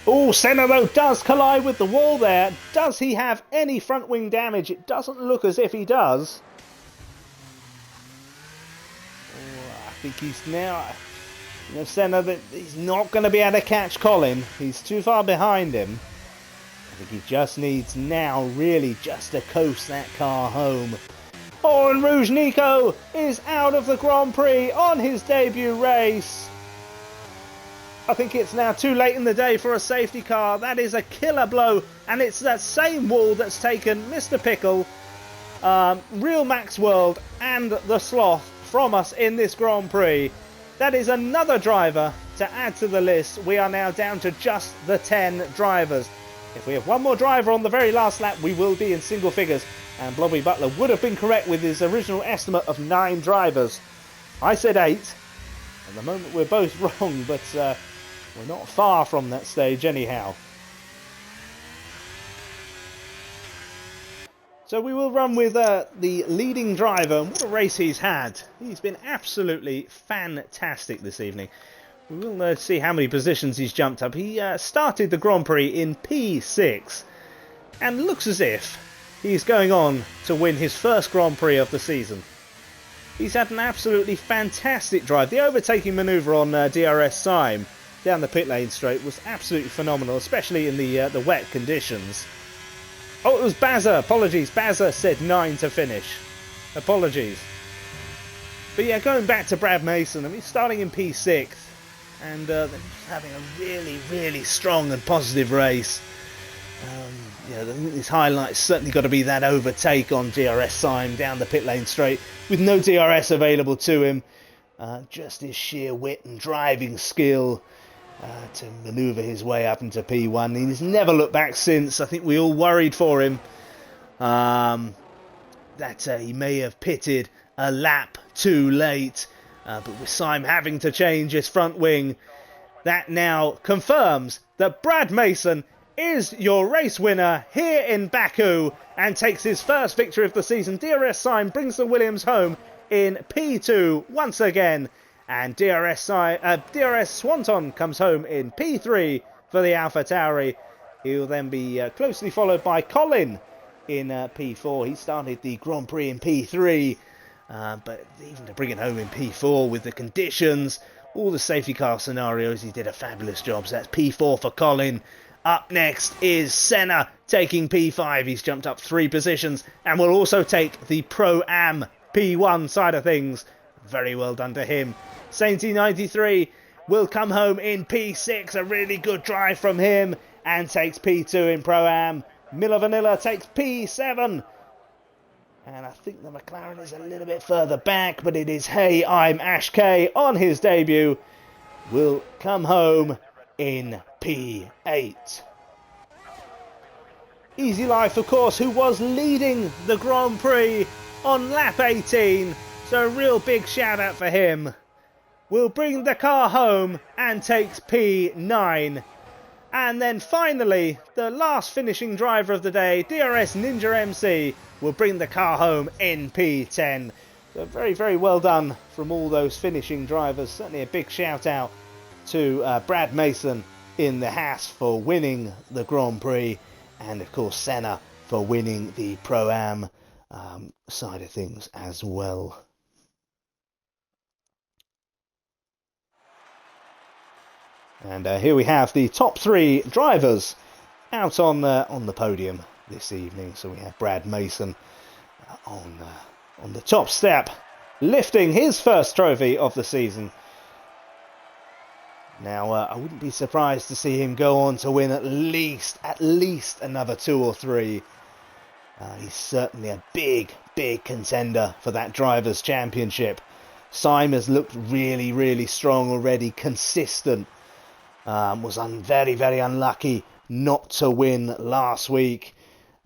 Oh, Senna though does collide with the wall there. Does he have any front wing damage? It doesn't look as if he does. Oh, I think he's now... Senna, that he's not going to be able to catch Colin. He's too far behind him. think he just needs now, really, just to coast that car home. Oh, and Rouge Nico is out of the Grand Prix on his debut race. I think it's now too late in the day for a safety car. That is a killer blow, and it's that same wall that's taken Mr. Pickle, Real Max World, and the Sloth from us in this Grand Prix. That is another driver to add to the list. We are now down to just the 10 drivers. If we have one more driver on the very last lap, we will be in single figures. And Blobby Butler would have been correct with his original estimate of 9 drivers. I said 8. At the moment we're both wrong, but we're not far from that stage anyhow. So we will run with the leading driver, and what a race he's had. He's been absolutely fantastic this evening. We will see how many positions he's jumped up. He started the Grand Prix in P6 and looks as if he's going on to win his first Grand Prix of the season. He's had an absolutely fantastic drive. The overtaking manoeuvre on DRS Syme down the pit lane straight was absolutely phenomenal, especially in the wet conditions. Oh, it was Bazza. Apologies. Bazza said 9 to finish. Apologies. But yeah, going back to Brad Mason, I mean, starting in P6 and then just having a really, really strong and positive race. Yeah, I think his highlight's certainly got to be that overtake on DRS Syme down the pit lane straight with no DRS available to him. Just his sheer wit and driving skill to manoeuvre his way up into P1. He's never looked back since. I think we all worried for him that he may have pitted a lap too late. But with Syme having to change his front wing, that now confirms that Brad Mason is your race winner here in Baku and takes his first victory of the season. DRS Syme brings the Williams home in P2 once again. And DRS Swanton comes home in P3 for the AlphaTauri. He'll then be closely followed by Colin in P4. He started the Grand Prix in P3, but even to bring it home in P4 with the conditions, all the safety car scenarios, he did a fabulous job. So that's P4 for Colin. Up next is Senna taking P5. He's jumped up 3 positions and will also take the Pro-Am P1 side of things. Very well done to him. Sainty93 will come home in P6, a really good drive from him, and takes P2 in Pro-Am. Miller Vanilla takes P7. And I think the McLaren is a little bit further back, but it is Hey, I'm Ash K on his debut. Will come home in P8. Easy Life, of course, who was leading the Grand Prix on lap 18. So a real big shout out for him. Will bring the car home and takes P9. And then finally, the last finishing driver of the day, DRS Ninja MC, will bring the car home in P10. So very, very well done from all those finishing drivers. Certainly a big shout out to Brad Mason in the Haas for winning the Grand Prix. And of course Senna for winning the Pro-Am side of things as well. And here we have the top 3 drivers out on the podium this evening. So we have Brad Mason on the top step, lifting his first trophy of the season. Now I wouldn't be surprised to see him go on to win at least another 2 or 3. He's certainly a big contender for that Drivers' Championship. Syme has looked really, really strong already, consistent. Was very, very unlucky not to win last week.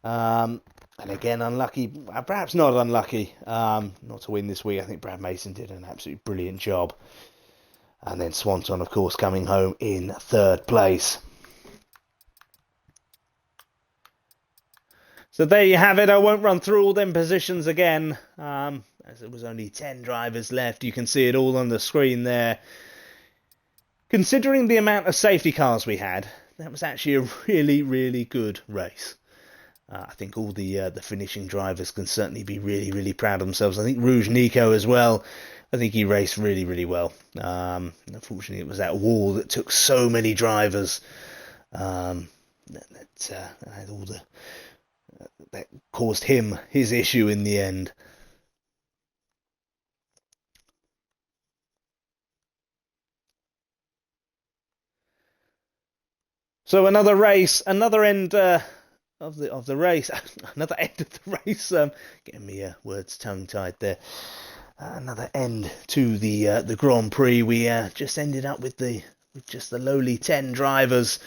And again, unlucky, perhaps not unlucky, not to win this week. I think Brad Mason did an absolutely brilliant job. And then Swanton, of course, coming home in 3rd place. So there you have it. I won't run through all them positions again, as there was only 10 drivers left. You can see it all on the screen there. Considering the amount of safety cars we had, that was actually a really, really good race. I think all the finishing drivers can certainly be really, really proud of themselves. I think Rouge Nico as well. I think he raced really, really well. Unfortunately, it was that wall that took so many drivers. had all that caused him his issue in the end. So another race, another end of the race, another end of the race. Getting me words tongue-tied there. Another end to the Grand Prix. We just ended up with just the lowly 10 drivers.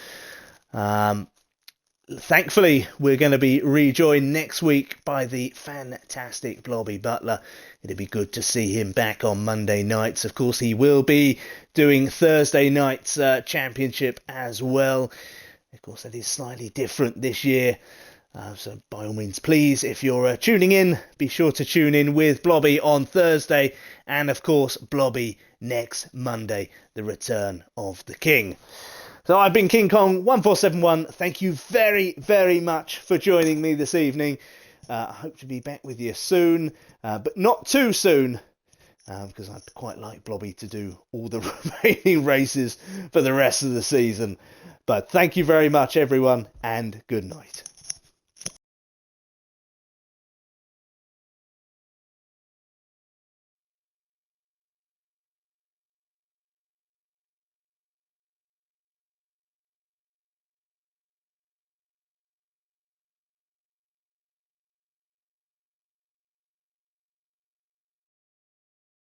Thankfully, we're going to be rejoined next week by the fantastic Blobby Butler. It'd be good to see him back on Monday nights. Of course, he will be doing Thursday night's championship as well. Of course, that is slightly different this year. So by all means, please, if you're tuning in, be sure to tune in with Blobby on Thursday. And of course, Blobby next Monday, the return of the King. So I've been King Kong 1471. Thank you very, very much for joining me this evening. I hope to be back with you soon, but not too soon, because I'd quite like Blobby to do all the remaining races for the rest of the season. But thank you very much, everyone, and good night.